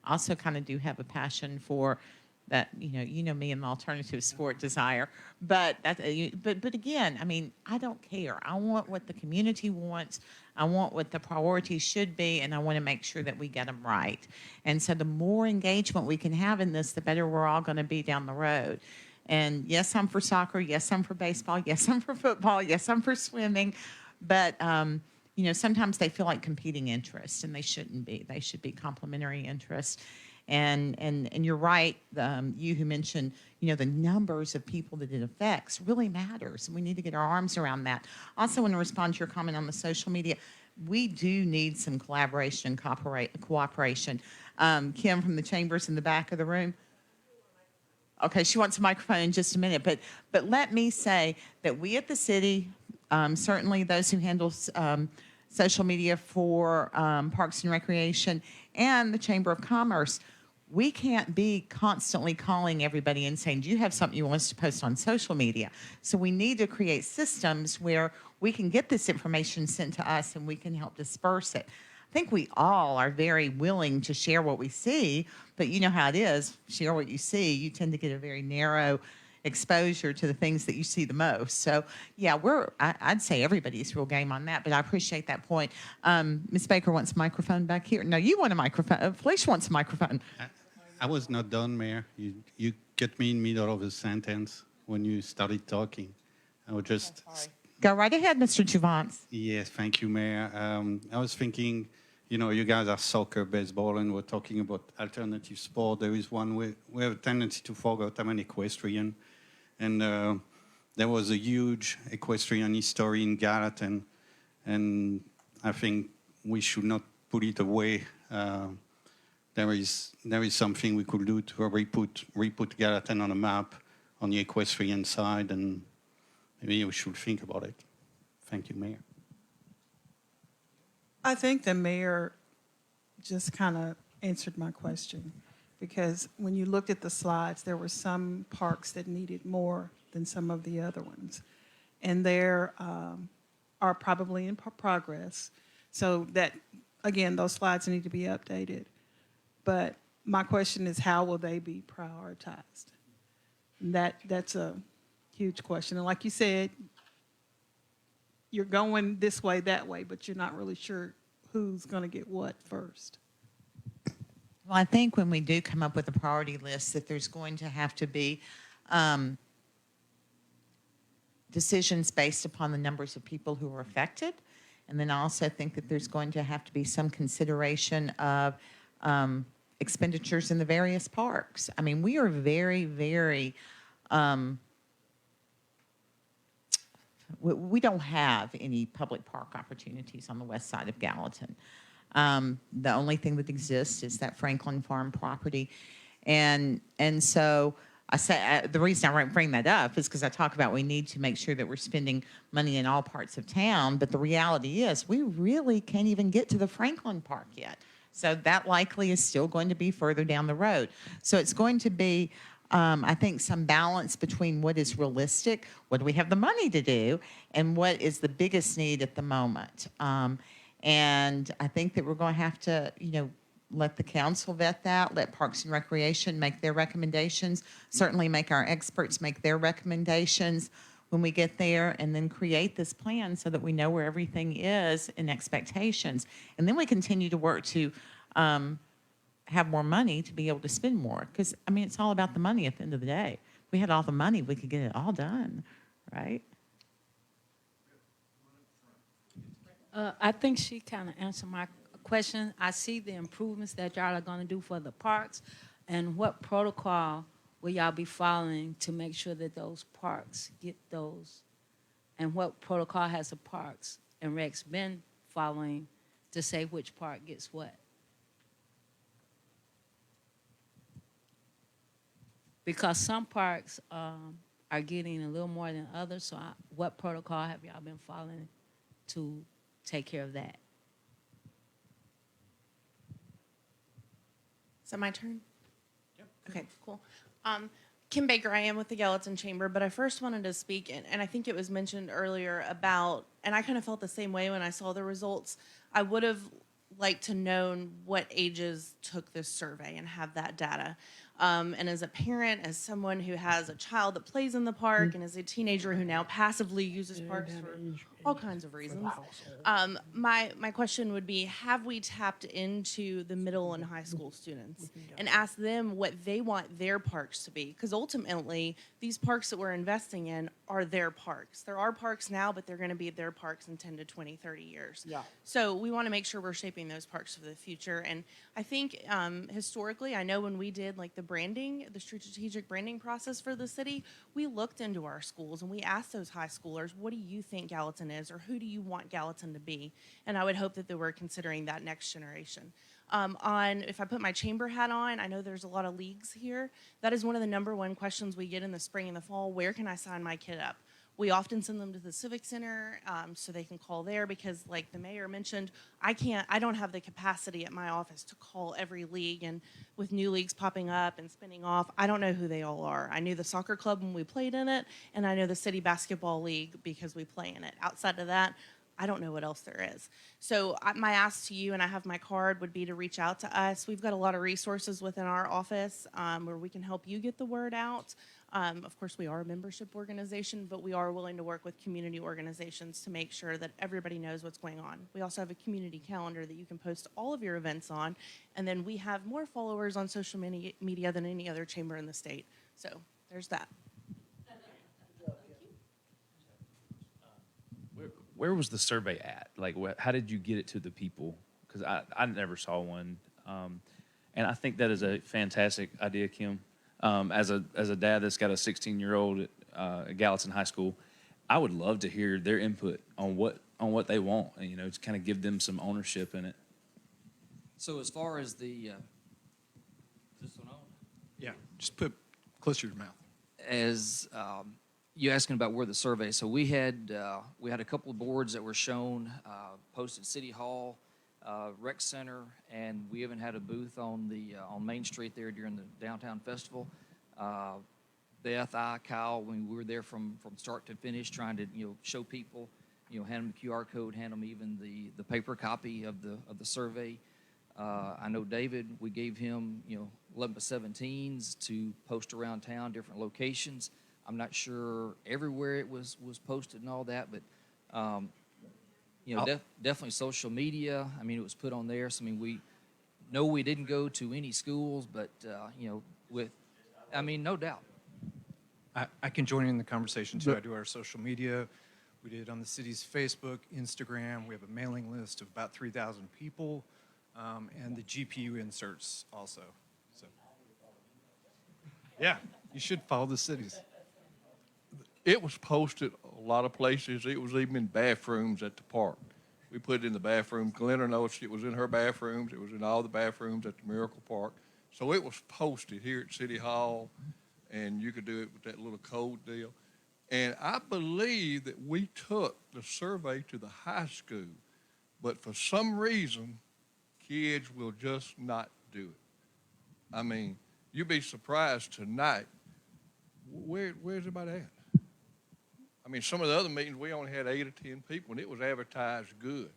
I also kind of do have a passion for that, me and the alternative sport desire. But again, I don't care. I want what the community wants. I want what the priorities should be, and I want to make sure that we get them right. And so the more engagement we can have in this, the better we're all going to be down the road. And yes, I'm for soccer. Yes, I'm for baseball. Yes, I'm for football. Yes, I'm for swimming. But, sometimes they feel like competing interests, and they shouldn't be. They should be complementary interests. And you're right, you who mentioned, the numbers of people that it affects really matters. And we need to get our arms around that. Also want to respond to your comment on the social media. We do need some collaboration and cooperation. Kim from the chambers in the back of the room. Okay, she wants a microphone in just a minute. But let me say that we at the city, certainly those who handle social media for Parks and Recreation and the Chamber of Commerce, we can't be constantly calling everybody and saying, do you have something you want us to post on social media? So we need to create systems where we can get this information sent to us and we can help disperse it. I think we all are very willing to share what we see, but you know how it is. Share what you see, you tend to get a very narrow exposure to the things that you see the most. So, yeah, I'd say everybody's real game on that, but I appreciate that point. Ms. Baker wants a microphone back here. No, you want a microphone. Felicia wants a microphone. I was not done, Mayor. You get me in the middle of a sentence when you started talking. I was just... Go right ahead, Mr. Juvance. Yes, thank you, Mayor. I was thinking, you guys are soccer, baseball, and we're talking about alternative sport. There is one we have a tendency to forget. I'm an equestrian, and there was a huge equestrian history in Gallatin, and I think we should not put it away. There is something we could do to re-put Gallatin on a map on the equestrian side, and maybe we should think about it. Thank you, Mayor. I think the mayor just kind of answered my question, because when you looked at the slides, there were some parks that needed more than some of the other ones. And there are probably in progress. So that, again, those slides need to be updated. But my question is, how will they be prioritized? And that's a huge question. And like you said, you're going this way, that way, but you're not really sure who's going to get what first. Well, I think when we do come up with a priority list, that there's going to have to be decisions based upon the numbers of people who are affected. And then I also think that there's going to have to be some consideration of expenditures in the various parks. I mean, we are very, very... we don't have any public park opportunities on the west side of Gallatin. The only thing that exists is that Franklin Farm property. And so the reason I bring that up is because I talk about we need to make sure that we're spending money in all parts of town. But the reality is, we really can't even get to the Franklin Park yet. So that likely is still going to be further down the road. So it's going to be, I think, some balance between what is realistic, what do we have the money to do, and what is the biggest need at the moment. And I think that we're going to have to, let the council vet that, let Parks and Recreation make their recommendations, certainly make our experts make their recommendations when we get there, and then create this plan so that we know where everything is in expectations. And then we continue to work to have more money to be able to spend more. Because, it's all about the money at the end of the day. If we had all the money, we could get it all done, right? I think she kind of answered my question. I see the improvements that y'all are going to do for the parks, and what protocol will y'all be following to make sure that those parks get those, and what protocol has the Parks and Recs been following to say which park gets what? Because some parks are getting a little more than others, so what protocol have y'all been following to take care of that? Is that my turn? Yep. Okay, cool. Kim Baker, I am with the Gallatin Chamber, but I first wanted to speak, and I think it was mentioned earlier about, and I kind of felt the same way when I saw the results. I would have liked to known what ages took this survey and have that data. And as a parent, as someone who has a child that plays in the park, and as a teenager who now passively uses parks for all kinds of reasons, my question would be, have we tapped into the middle and high school students and asked them what they want their parks to be? Because ultimately, these parks that we're investing in are their parks. There are parks now, but they're going to be their parks in 10 to 20, 30 years. Yeah. So we want to make sure we're shaping those parks for the future. And I think historically, I know when we did like the branding, the strategic branding process for the city, we looked into our schools and we asked those high schoolers, what do you think Gallatin is, or who do you want Gallatin to be? And I would hope that they were considering that next generation. If I put my chamber hat on, I know there's a lot of leagues here. That is one of the #1 questions we get in the spring and the fall. Where can I sign my kid up? We often send them to the Civic Center so they can call there, because like the mayor mentioned, I don't have the capacity at my office to call every league, and with new leagues popping up and spinning off, I don't know who they all are. I knew the soccer club when we played in it, and I know the city basketball league because we play in it. Outside of that, I don't know what else there is. So my ask to you, and I have my card, would be to reach out to us. We've got a lot of resources within our office where we can help you get the word out. Of course, we are a membership organization, but we are willing to work with community organizations to make sure that everybody knows what's going on. We also have a community calendar that you can post all of your events on, and then we have more followers on social media than any other chamber in the state. So there's that. Where was the survey at? Like, how did you get it to the people? Because I never saw one. And I think that is a fantastic idea, Kim. As a dad that's got a 16-year-old at Gallatin High School, I would love to hear their input on what they want, and, to kind of give them some ownership in it. So as far as the, this one on? Yeah, just put closer to your mouth. As you asking about where the survey, so we had a couple of boards that were shown, posted City Hall, Rec Center, and we even had a booth on Main Street there during the downtown festival. Beth, Kyle, when we were there from start to finish, trying to show people, hand them the QR code, hand them even the paper copy of the survey. I know David, we gave him 11 by 17s to post around town, different locations. I'm not sure everywhere it was posted and all that, but definitely social media. It was put on there. So we know we didn't go to any schools, but no doubt. I can join in the conversation too. I do our social media. We did it on the city's Facebook, Instagram. We have a mailing list of about 3,000 people, and the GPU inserts also. So, yeah, you should follow the cities. It was posted a lot of places. It was even in bathrooms at the park. We put it in the bathroom. Glenna noticed it was in her bathrooms. It was in all the bathrooms at the Miracle Park. So it was posted here at City Hall and you could do it with that little code deal. And I believe that we took the survey to the high school, but for some reason, kids will just not do it. I mean, you'd be surprised tonight. Where's everybody at? I mean, some of the other meetings, we only had 8 or 10 people, and it was advertised good.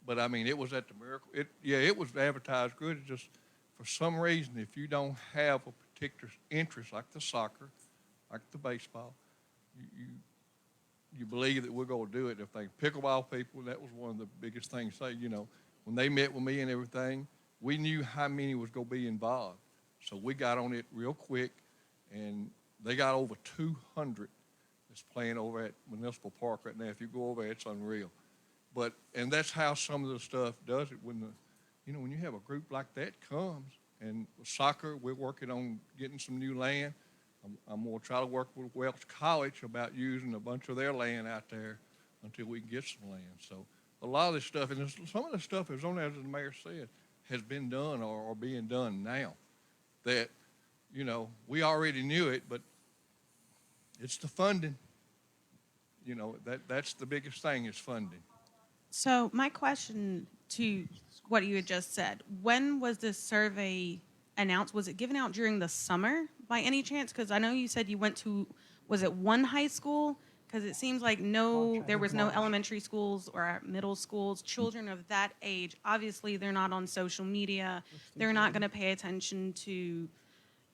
But, I mean, it was at the Miracle. It was advertised good. It just, for some reason, if you don't have a particular interest, like the soccer, like the baseball, you believe that we're going to do it. If they pickleball people, that was one of the biggest things. Say, you know, when they met with me and everything, we knew how many was going to be involved. So we got on it real quick, and they got over 200 that's playing over at Municipal Park right now. If you go over there, it's unreal. And that's how some of the stuff does it. When when you have a group like that comes, and soccer, we're working on getting some new land. I'm going to try to work with Welch College about using a bunch of their land out there until we can get some land. So a lot of this stuff, and some of the stuff is on there, as the mayor said, has been done or being done now. That, we already knew it, but it's the funding. That's the biggest thing is funding. So my question to what you had just said, when was this survey announced? Was it given out during the summer by any chance? Because I know you said you went to, was it one high school? Because it seems like there was no elementary schools or middle schools. Children of that age, obviously they're not on social media. They're not going to pay attention to,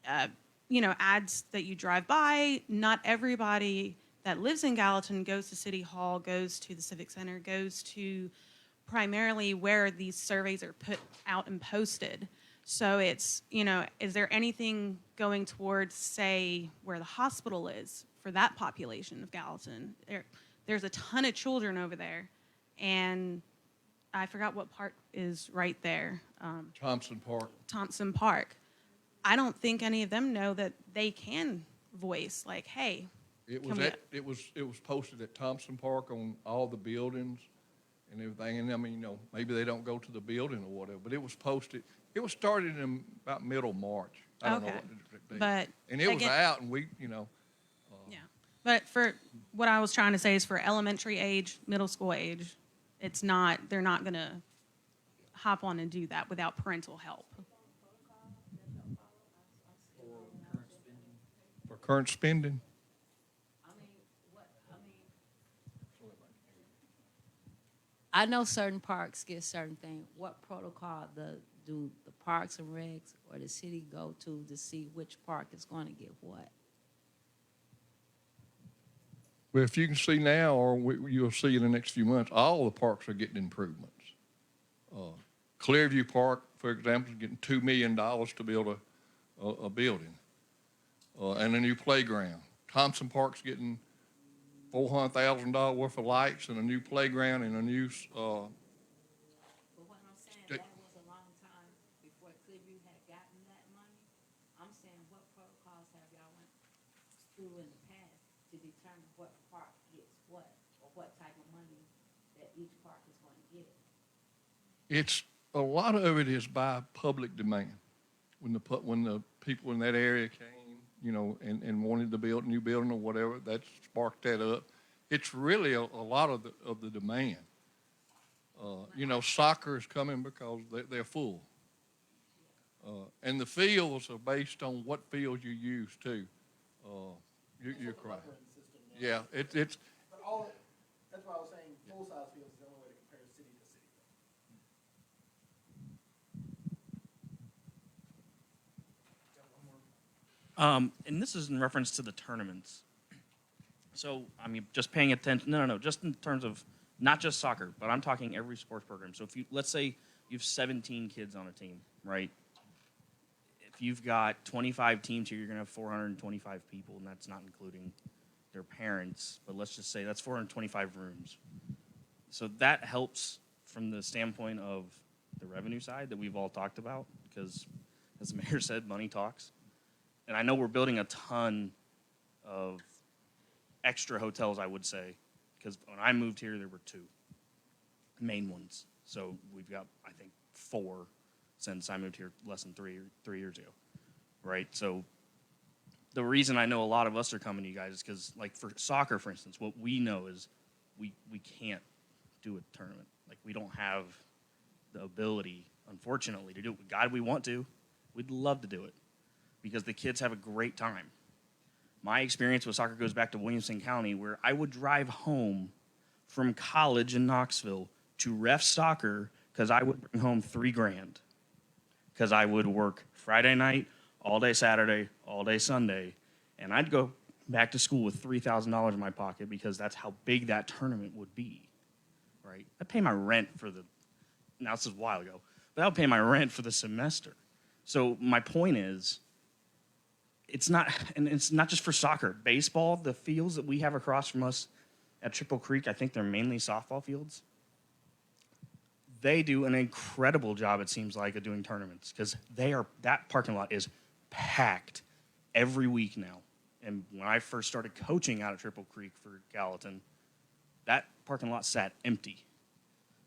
ads that you drive by. Not everybody that lives in Gallatin goes to City Hall, goes to the Civic Center, goes to primarily where these surveys are put out and posted. So it's, is there anything going towards, say, where the hospital is for that population of Gallatin? There's a ton of children over there, and I forgot what park is right there. Thompson Park. Thompson Park. I don't think any of them know that they can voice, like, hey. It was posted at Thompson Park on all the buildings and everything. And I mean, maybe they don't go to the building or whatever, but it was posted. It was started in about middle March. I don't know what the date. And it was out, and we. Yeah. But for what I was trying to say is for elementary age, middle school age, they're not going to hop on and do that without parental help. For current spending. I know certain parks get certain things. What protocol do the parks and regs or the city go to see which park is going to get what? Well, if you can see now, or you'll see in the next few months, all the parks are getting improvements. Clearview Park, for example, is getting $2 million to build a building and a new playground. Thompson Park's getting $400,000 worth of lights and a new playground and a new. But what I'm saying, that was a long time before Clearview had gotten that money. I'm saying, what protocols have y'all went through in the past to determine what park gets what, or what type of money that each park is going to get? A lot of it is by public demand. When the people in that area came, and wanted to build a new building or whatever, that sparked that up. It's really a lot of the demand. Soccer is coming because they're full. And the fields are based on what fields you use too. You're correct. Yeah, it's. But that's why I was saying full-size fields is the only way to compare city to city. And this is in reference to the tournaments. So, I mean, just paying attention, no, just in terms of not just soccer, but I'm talking every sports program. So let's say you have 17 kids on a team, right? If you've got 25 teams here, you're going to have 425 people, and that's not including their parents, but let's just say that's 425 rooms. So that helps from the standpoint of the revenue side that we've all talked about, because as the mayor said, money talks. And I know we're building a ton of extra hotels, I would say, because when I moved here, there were 2 main ones. So we've got, I think, 4 since I moved here less than 3 years ago, right? So the reason I know a lot of us are coming to you guys is because, like, for soccer, for instance, what we know is we can't do a tournament. Like, we don't have the ability, unfortunately, to do it. God, we want to. We'd love to do it because the kids have a great time. My experience with soccer goes back to Williamson County, where I would drive home from college in Knoxville to ref soccer because I would bring home $3,000 because I would work Friday night, all day Saturday, all day Sunday, and I'd go back to school with $3,000 in my pocket because that's how big that tournament would be, right? I'd pay my rent for now this is a while ago, but I would pay my rent for the semester. So my point is, it's not just for soccer. Baseball, the fields that we have across from us at Triple Creek, I think they're mainly softball fields. They do an incredible job, it seems like, of doing tournaments because that parking lot is packed every week now. And when I first started coaching out at Triple Creek for Gallatin, that parking lot sat empty.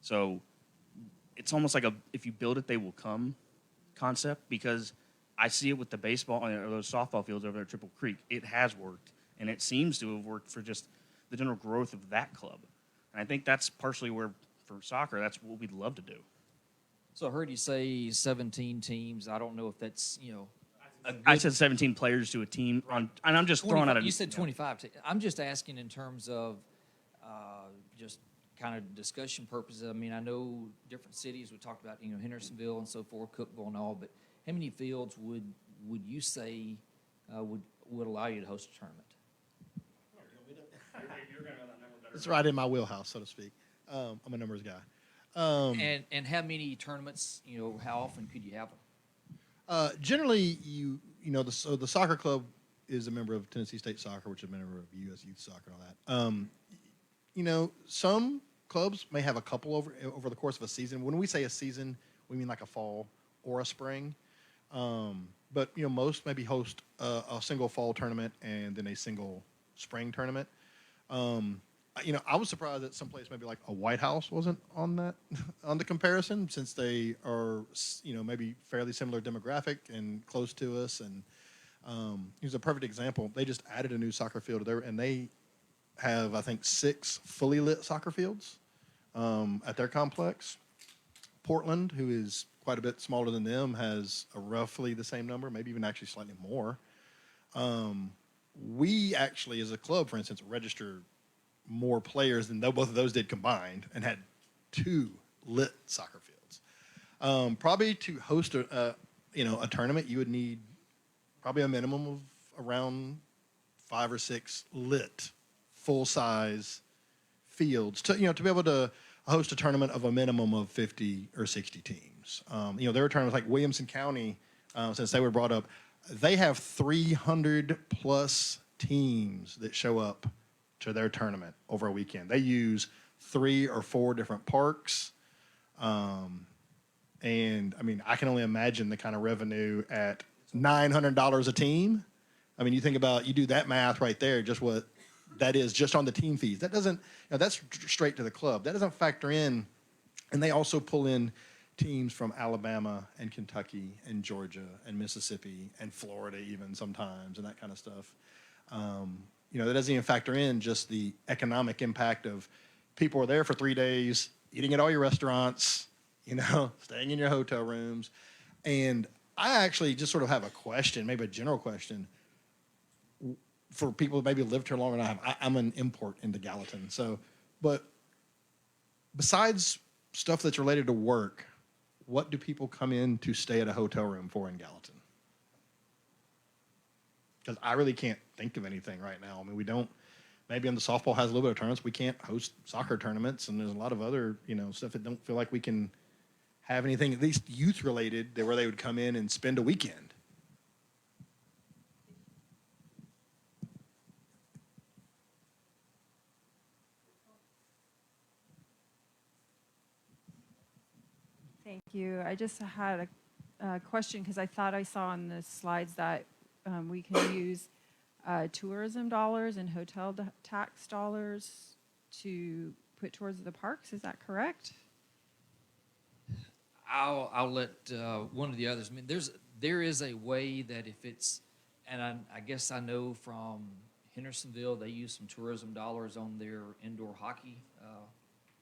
So it's almost like if you build it, they will come concept, because I see it with the baseball or those softball fields over there at Triple Creek. It has worked, and it seems to have worked for just the general growth of that club. And I think that's partially where, for soccer, that's what we'd love to do. So I heard you say 17 teams. I don't know if that's, I said 17 players to a team, and I'm just throwing out a... You said 25. I'm just asking in terms of just kind of discussion purposes. I mean, I know different cities. We talked about, Hendersonville and so forth, Cookville and all, but how many fields would you say would allow you to host a tournament? It's right in my wheelhouse, so to speak. I'm a numbers guy. And how many tournaments, how often could you have them? Generally, the soccer club is a member of Tennessee State Soccer, which is a member of U.S. Youth Soccer and all that. Some clubs may have a couple over the course of a season. When we say a season, we mean like a fall or a spring. But most maybe host a single fall tournament and then a single spring tournament. I was surprised that someplace maybe like a White House wasn't on that on the comparison, since they are maybe fairly similar demographic and close to us. And here's a perfect example. They just added a new soccer field there, and they have, I think, 6 fully lit soccer fields at their complex. Portland, who is quite a bit smaller than them, has a roughly the same number, maybe even actually slightly more. We actually, as a club, for instance, registered more players than both of those did combined, and had 2 lit soccer fields. Probably to host a tournament, you would need probably a minimum of around 5 or 6 lit full-size fields to be able to host a tournament of a minimum of 50 or 60 teams. There are tournaments like Williamson County, since they were brought up, they have 300 plus teams that show up to their tournament over a weekend. They use 3 or 4 different parks. And I mean, I can only imagine the kind of revenue at $900 a team. I mean, you do that math right there, just what that is just on the team fees. That doesn't, that's straight to the club. That doesn't factor in, and they also pull in teams from Alabama and Kentucky and Georgia and Mississippi and Florida even sometimes, and that kind of stuff. That doesn't even factor in just the economic impact of people are there for 3 days, eating at all your restaurants, staying in your hotel rooms. And I actually just sort of have a question, maybe a general question, for people who maybe lived here longer than I have. I'm an import into Gallatin. But besides stuff that's related to work, what do people come in to stay at a hotel room for in Gallatin? Because I really can't think of anything right now. I mean, we don't, maybe in the softball has a little bit of tournaments. We can't host soccer tournaments, and there's a lot of other, stuff that don't feel like we can have anything, at least youth related, where they would come in and spend a weekend. Thank you. I just had a question because I thought I saw on the slides that we can use tourism dollars and hotel tax dollars to put towards the parks. Is that correct? I'll let one of the others. I mean, there is a way that if it's And I guess I know from Hendersonville, they used some tourism dollars on their indoor hockey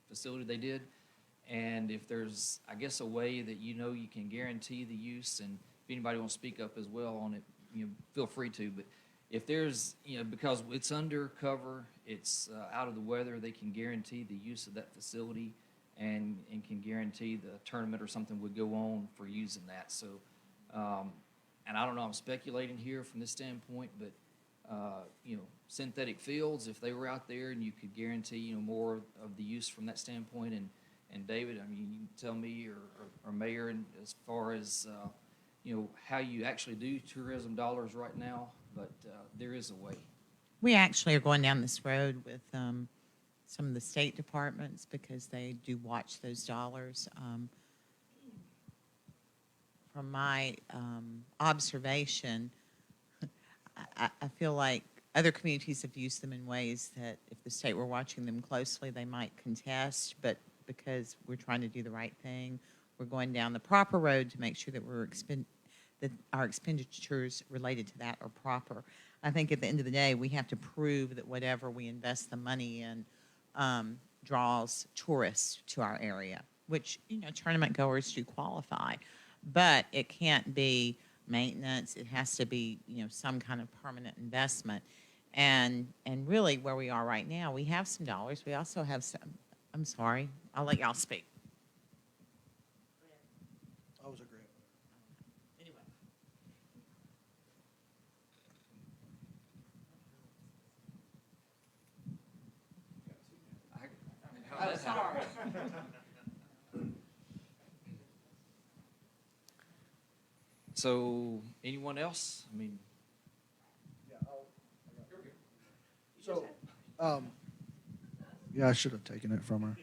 facility they did. And if there's, I guess, a way that you can guarantee the use, and if anybody wants to speak up as well on it, feel free to. But if there's, because it's under cover, it's out of the weather, they can guarantee the use of that facility and can guarantee the tournament or something would go on for using that. So, and I don't know, I'm speculating here from this standpoint, but, synthetic fields, if they were out there and you could guarantee, more of the use from that standpoint, and David, I mean, you can tell me or Mayor, and as far as, how you actually do tourism dollars right now, but there is a way. We actually are going down this road with some of the state departments because they do watch those dollars. From my observation, I feel like other communities have used them in ways that if the state were watching them closely, they might contest, but because we're trying to do the right thing, we're going down the proper road to make sure that that our expenditures related to that are proper. I think at the end of the day, we have to prove that whatever we invest the money in draws tourists to our area, which, tournament goers do qualify. But it can't be maintenance. It has to be, some kind of permanent investment. And really where we are right now, we have some dollars. We also have some, I'm sorry, I'll let y'all speak. That was a great. Anyway. Oh, sorry. So, anyone else? I mean, So, yeah, I should have taken it from her.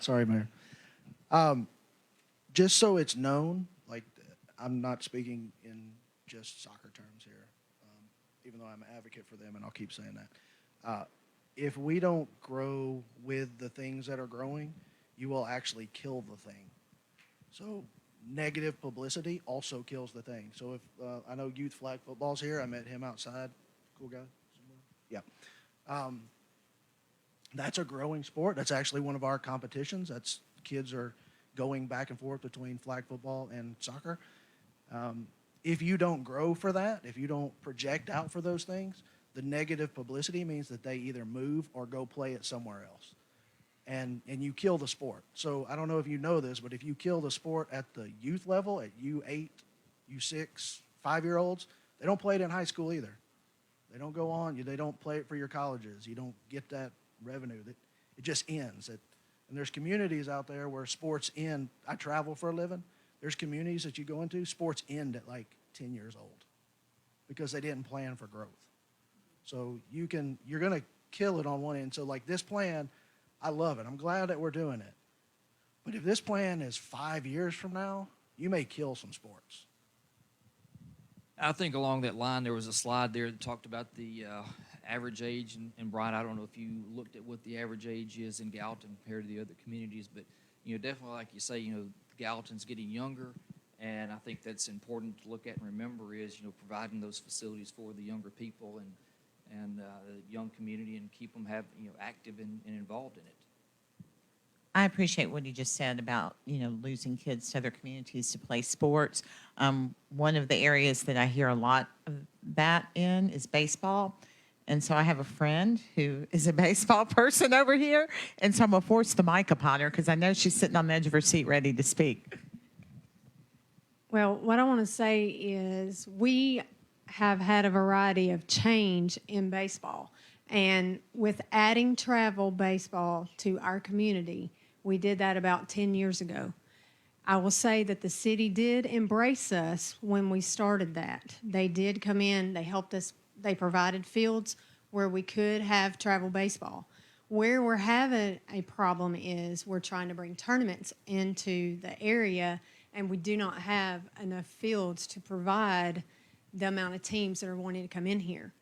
Sorry, Mayor. Just so it's known, like, I'm not speaking in just soccer terms here, even though I'm an advocate for them, and I'll keep saying that. If we don't grow with the things that are growing, you will actually kill the thing. So negative publicity also kills the thing. So if I know youth flag football's here, I met him outside. Cool guy. Yeah. That's a growing sport. That's actually one of our competitions. That's kids are going back and forth between flag football and soccer. If you don't grow for that, if you don't project out for those things, the negative publicity means that they either move or go play it somewhere else. And you kill the sport. So I don't know if you know this, but if you kill the sport at the youth level, at U8, U6, 5-year-olds, they don't play it in high school either. They don't go on. They don't play it for your colleges. You don't get that revenue. It just ends. And there's communities out there where sports end. I travel for a living. There's communities that you go into, sports end at like 10 years old because they didn't plan for growth. So you're going to kill it on one end. So like this plan, I love it. I'm glad that we're doing it. But if this plan is 5 years from now, you may kill some sports. I think along that line, there was a slide there that talked about the average age. And Brian, I don't know if you looked at what the average age is in Gallatin compared to the other communities, but, definitely like you say, Gallatin's getting younger. And I think that's important to look at and remember is, providing those facilities for the younger people and the young community and keep them active and involved in it. I appreciate what you just said about, losing kids to other communities to play sports. One of the areas that I hear a lot of that in is baseball. And so I have a friend who is a baseball person over here. And so I'm going to force the mic upon her because I know she's sitting on the edge of her seat ready to speak. Well, what I want to say is we have had a variety of change in baseball. And with adding travel baseball to our community, we did that about 10 years ago. I will say that the city did embrace us when we started that. They did come in, they helped us, they provided fields where we could have travel baseball. Where we're having a problem is we're trying to bring tournaments into the area, and we do not have enough fields to provide the amount of teams that are wanting to come in here.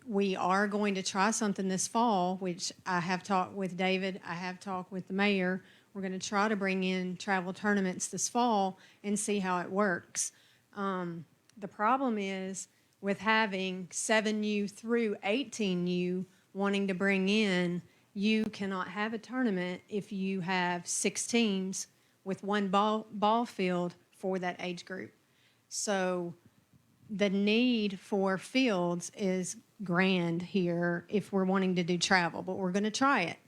We are going to try something this fall, which I have talked with David, I have talked with the mayor. We're going to try to bring in travel tournaments this fall and see how it works. The problem is with having 7U through 18U wanting to bring in, you cannot have a tournament if you have 6 teams with one ball field for that age group. So the need for fields is grand here if we're wanting to do travel, but we're going to try it.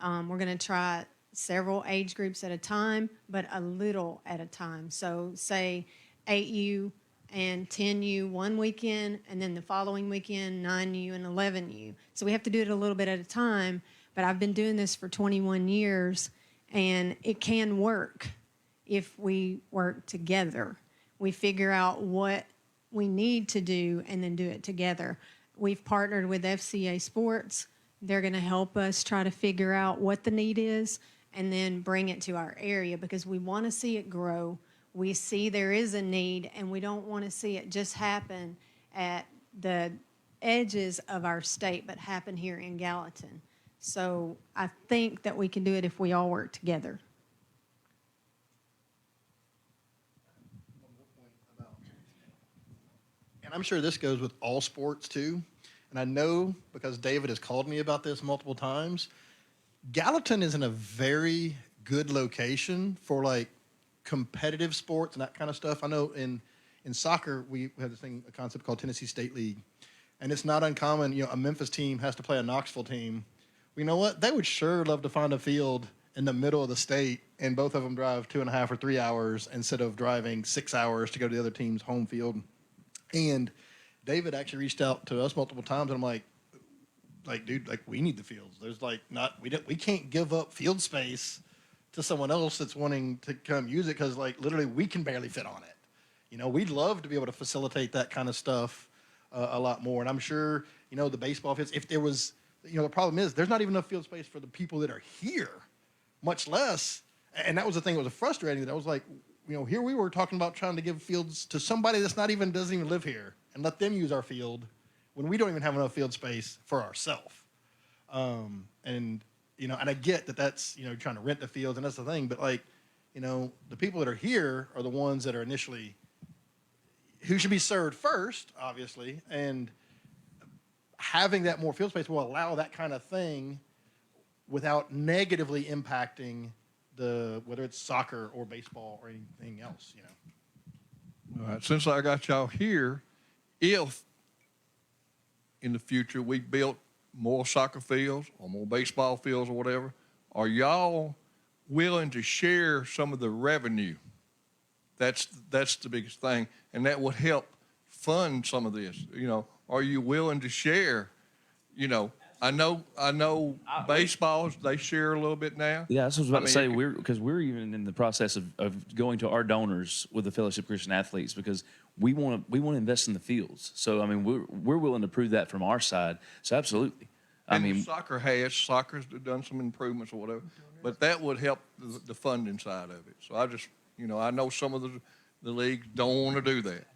We're going to try several age groups at a time, but a little at a time. So say 8U and 10U one weekend, and then the following weekend 9U and 11U. So we have to do it a little bit at a time, but I've been doing this for 21 years, and it can work if we work together. We figure out what we need to do and then do it together. We've partnered with FCA Sports. They're going to help us try to figure out what the need is and then bring it to our area because we want to see it grow. We see there is a need, and we don't want to see it just happen at the edges of our state, but happen here in Gallatin. So I think that we can do it if we all work together. And I'm sure this goes with all sports too. And I know because David has called me about this multiple times, Gallatin is in a very good location for like competitive sports and that kind of stuff. I know in soccer, we have a concept called Tennessee State League. And it's not uncommon, a Memphis team has to play a Knoxville team. Well, you know what? They would sure love to find a field in the middle of the state, and both of them drive 2.5 or 3 hours instead of driving 6 hours to go to the other team's home field. And David actually reached out to us multiple times, and I'm like, dude, we need the fields. There's we can't give up field space to someone else that's wanting to come use it because literally we can barely fit on it. We'd love to be able to facilitate that kind of stuff a lot more. And I'm sure, the baseball fields, if there was, the problem is there's not even enough field space for the people that are here, much less. And that was the thing that was frustrating. That I was like, here we were talking about trying to give fields to somebody that's doesn't even live here and let them use our field when we don't even have enough field space for ourselves. And I get that that's, trying to rent the fields and that's the thing, but the people that are here are the ones that are initially, who should be served first, obviously, and having that more field space will allow that kind of thing without negatively impacting whether it's soccer or baseball or anything else, All right, since I got y'all here, if in the future we built more soccer fields or more baseball fields or whatever, are y'all willing to share some of the revenue? That's the biggest thing, and that would help fund some of this. Are you willing to share? I know baseballs, they share a little bit now. Yeah, that's what I was about to say. We're even in the process of going to our donors with the Fellowship of Christian Athletes because we want to invest in the fields. So we're willing to prove that from our side. So absolutely. Soccer's done some improvements or whatever, but that would help the funding side of it. So I just I know some of the leagues don't want to do that.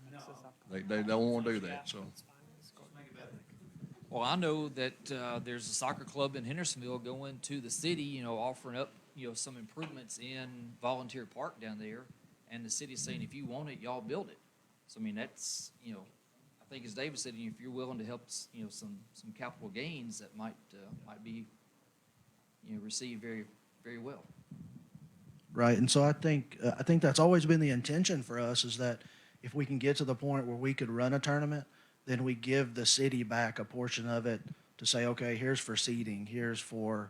They don't want to do that. So. Well, I know that there's a soccer club in Hendersonville going to the city, offering up, some improvements in Volunteer Park down there, and the city's saying if you want it, y'all build it. So that's, I think as David said, if you're willing to help, some capital gains, that might be, received very, very well. Right, and so I think that's always been the intention for us is that if we can get to the point where we could run a tournament, then we give the city back a portion of it to say, okay, here's for seating, here's for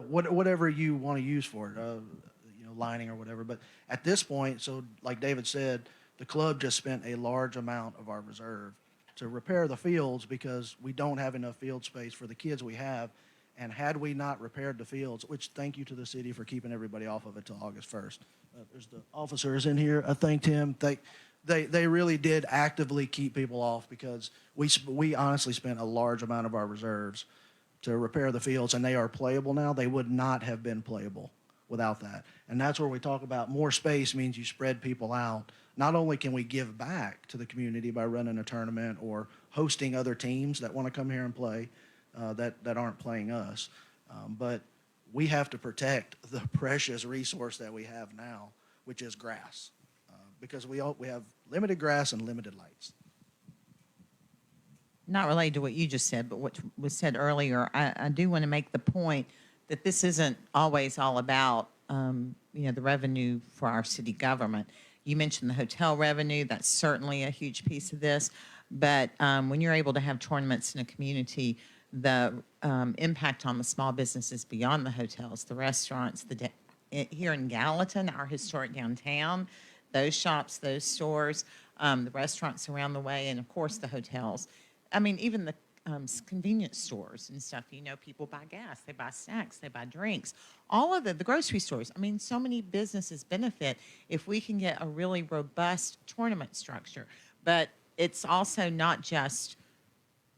whatever you want to use for it, lining or whatever. But at this point, so like David said, the club just spent a large amount of our reserve to repair the fields because we don't have enough field space for the kids we have. And had we not repaired the fields, which thank you to the city for keeping everybody off of it till August 1st. There's the officers in here. I thanked him. They really did actively keep people off because we honestly spent a large amount of our reserves to repair the fields, and they are playable now. They would not have been playable without that. And that's where we talk about more space means you spread people out. Not only can we give back to the community by running a tournament or hosting other teams that want to come here and play, that aren't playing us. But we have to protect the precious resource that we have now, which is grass, because we have limited grass and limited lights. not related to what you just said, but what was said earlier, I do want to make the point that this isn't always all about, the revenue for our city government. You mentioned the hotel revenue. That's certainly a huge piece of this. But when you're able to have tournaments in a community, the impact on the small businesses beyond the hotels, the restaurants, here in Gallatin, our historic downtown, those shops, those stores, the restaurants around the way, and of course the hotels. I mean, even the convenience stores and stuff. People buy gas, they buy snacks, they buy drinks. All of the grocery stores. I mean, so many businesses benefit if we can get a really robust tournament structure. But it's also not just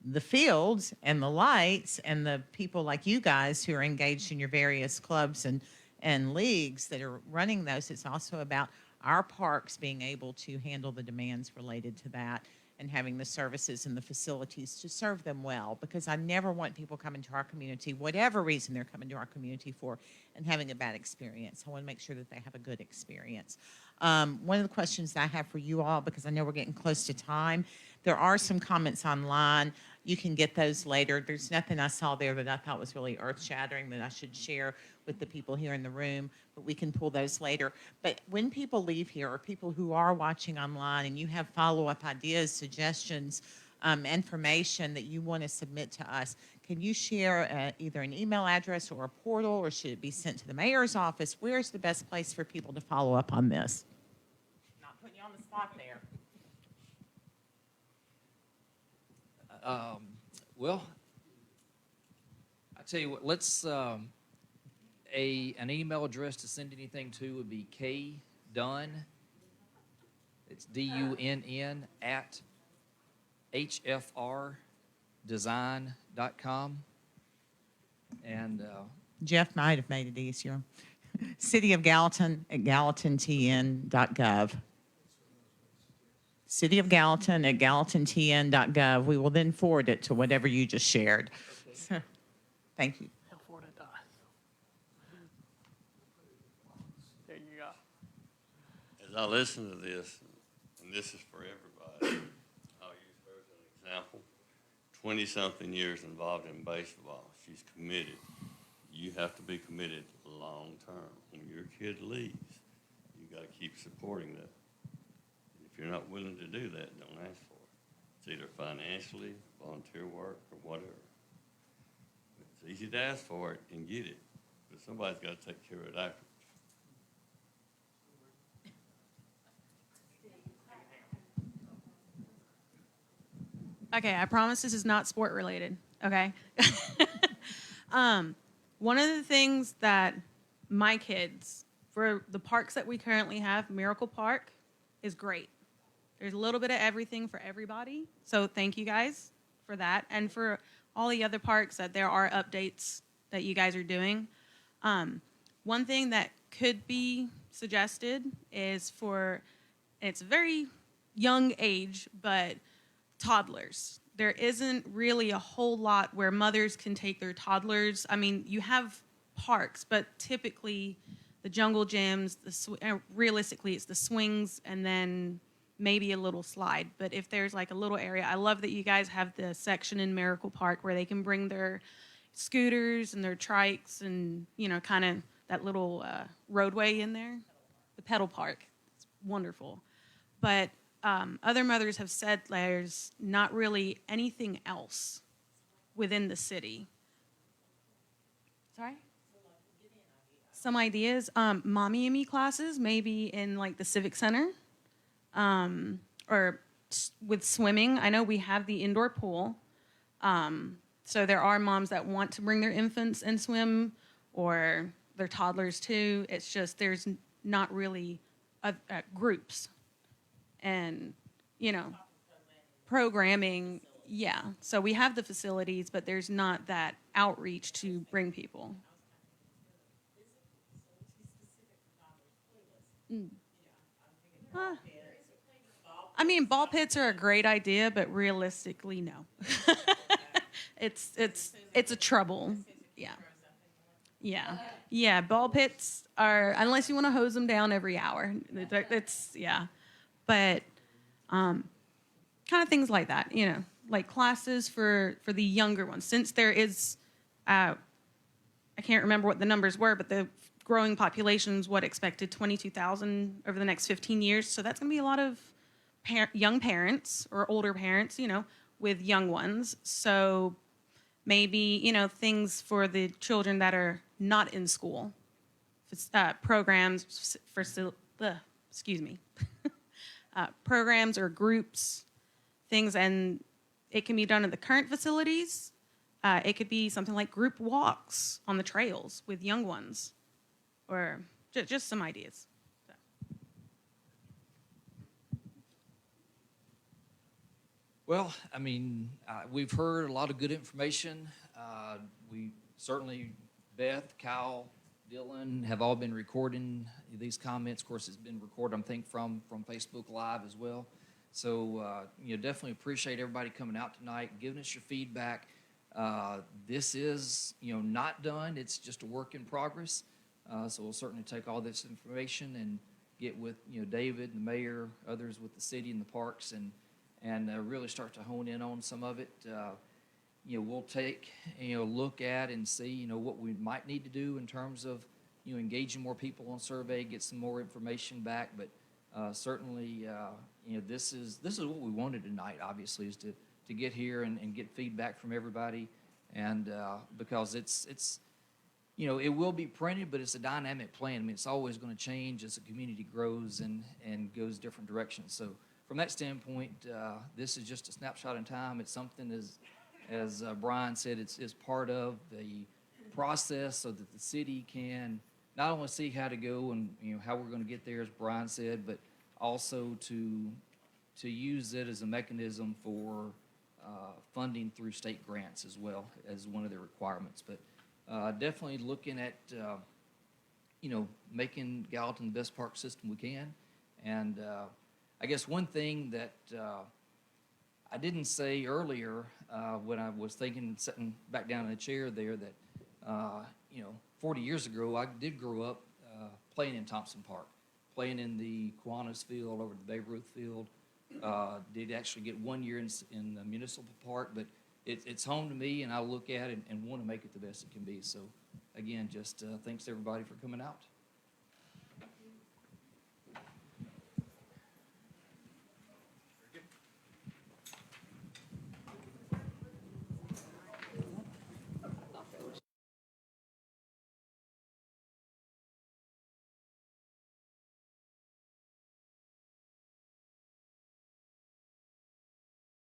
the fields and the lights and the people like you guys who are engaged in your various clubs and leagues that are running those. It's also about our parks being able to handle the demands related to that and having the services and the facilities to serve them well, because I never want people coming to our community, whatever reason they're coming to our community for, and having a bad experience. I want to make sure that they have a good experience. One of the questions that I have for you all, because I know we're getting close to time, there are some comments online. You can get those later. There's nothing I saw there that I thought was really earth-shattering that I should share with the people here in the room, but we can pull those later. But when people leave here, or people who are watching online, and you have follow-up ideas, suggestions, information that you want to submit to us, can you share either an email address or a portal, or should it be sent to the mayor's office? Where's the best place for people to follow up on this? Not putting you on the spot there. Well, I tell you what, let's an email address to send anything to would be kdunn. It's DUNN at hfrdesign.com. And Jeff might have made it easier. City of Gallatin at gallatintn.gov. City of Gallatin at gallatintn.gov. We will then forward it to whatever you just shared. So, thank you. There you go. As I listen to this, and this is for everybody, I'll use her as an example. 20-something years involved in baseball. She's committed. You have to be committed long term. When your kid leaves, you got to keep supporting that. If you're not willing to do that, don't ask for it. It's either financially, volunteer work, or whatever. It's easy to ask for it and get it, but somebody's got to take care of it afterwards. Okay, I promise this is not sport related, okay? One of the things that my kids, for the parks that we currently have, Miracle Park is great. There's a little bit of everything for everybody. So thank you guys for that. And for all the other parks that there are updates that you guys are doing. One thing that could be suggested is for, it's a very young age, but toddlers. There isn't really a whole lot where mothers can take their toddlers. I mean, you have parks, but typically the jungle gyms, realistically it's the swings and then maybe a little slide. But if there's like a little area, I love that you guys have the section in Miracle Park where they can bring their scooters and their trikes and, kind of that little roadway in there. The pedal park. It's wonderful. But other mothers have said there's not really anything else within the city. Sorry? Some ideas. Mommy and me classes, maybe in like the Civic Center. Or with swimming. I know we have the indoor pool. So there are moms that want to bring their infants and swim, or their toddlers too. It's just there's not really groups. And, programming, yeah. So we have the facilities, but there's not that outreach to bring people. I mean, ball pits are a great idea, but realistically, no. It's a trouble. Yeah. Ball pits are, unless you want to hose them down every hour. It's, yeah. But kind of things like that, like classes for the younger ones, since there is, I can't remember what the numbers were, but the growing population's what expected 22,000 over the next 15 years. So that's going to be a lot of young parents or older parents, with young ones. So maybe, things for the children that are not in school, programs for, programs or groups, things, and it can be done at the current facilities. It could be something like group walks on the trails with young ones, or just some ideas. So. Well, I mean, we've heard a lot of good information. We certainly, Beth, Kyle, Dylan have all been recording these comments. Of course, it's been recorded, I think, from Facebook Live as well. So, definitely appreciate everybody coming out tonight, giving us your feedback. This is, not done. It's just a work in progress. So we'll certainly take all this information and get with, David, the mayor, others with the city and the parks, and really start to hone in on some of it. We'll take, look at and see, what we might need to do in terms of, engaging more people on survey, get some more information back. But certainly, this is what we wanted tonight, obviously, is to get here and get feedback from everybody. And because it's it will be printed, but it's a dynamic plan. I mean, it's always going to change as the community grows and goes different directions. So from that standpoint, this is just a snapshot in time. It's something, as Brian said, it's part of the process so that the city can not only see how to go and how we're going to get there, as Brian said, but also to use it as a mechanism for funding through state grants as well as one of the requirements. But definitely looking at making Gallatin the best park system we can. And I guess one thing that I didn't say earlier when I was thinking, sitting back down in the chair there, that 40 years ago I did grow up playing in Thompson Park, playing in the Kiwanis field over the Babe Ruth field. Did actually get 1 year in the municipal park, but it's home to me, and I look at it and want to make it the best it can be. So again, just thanks to everybody for coming out.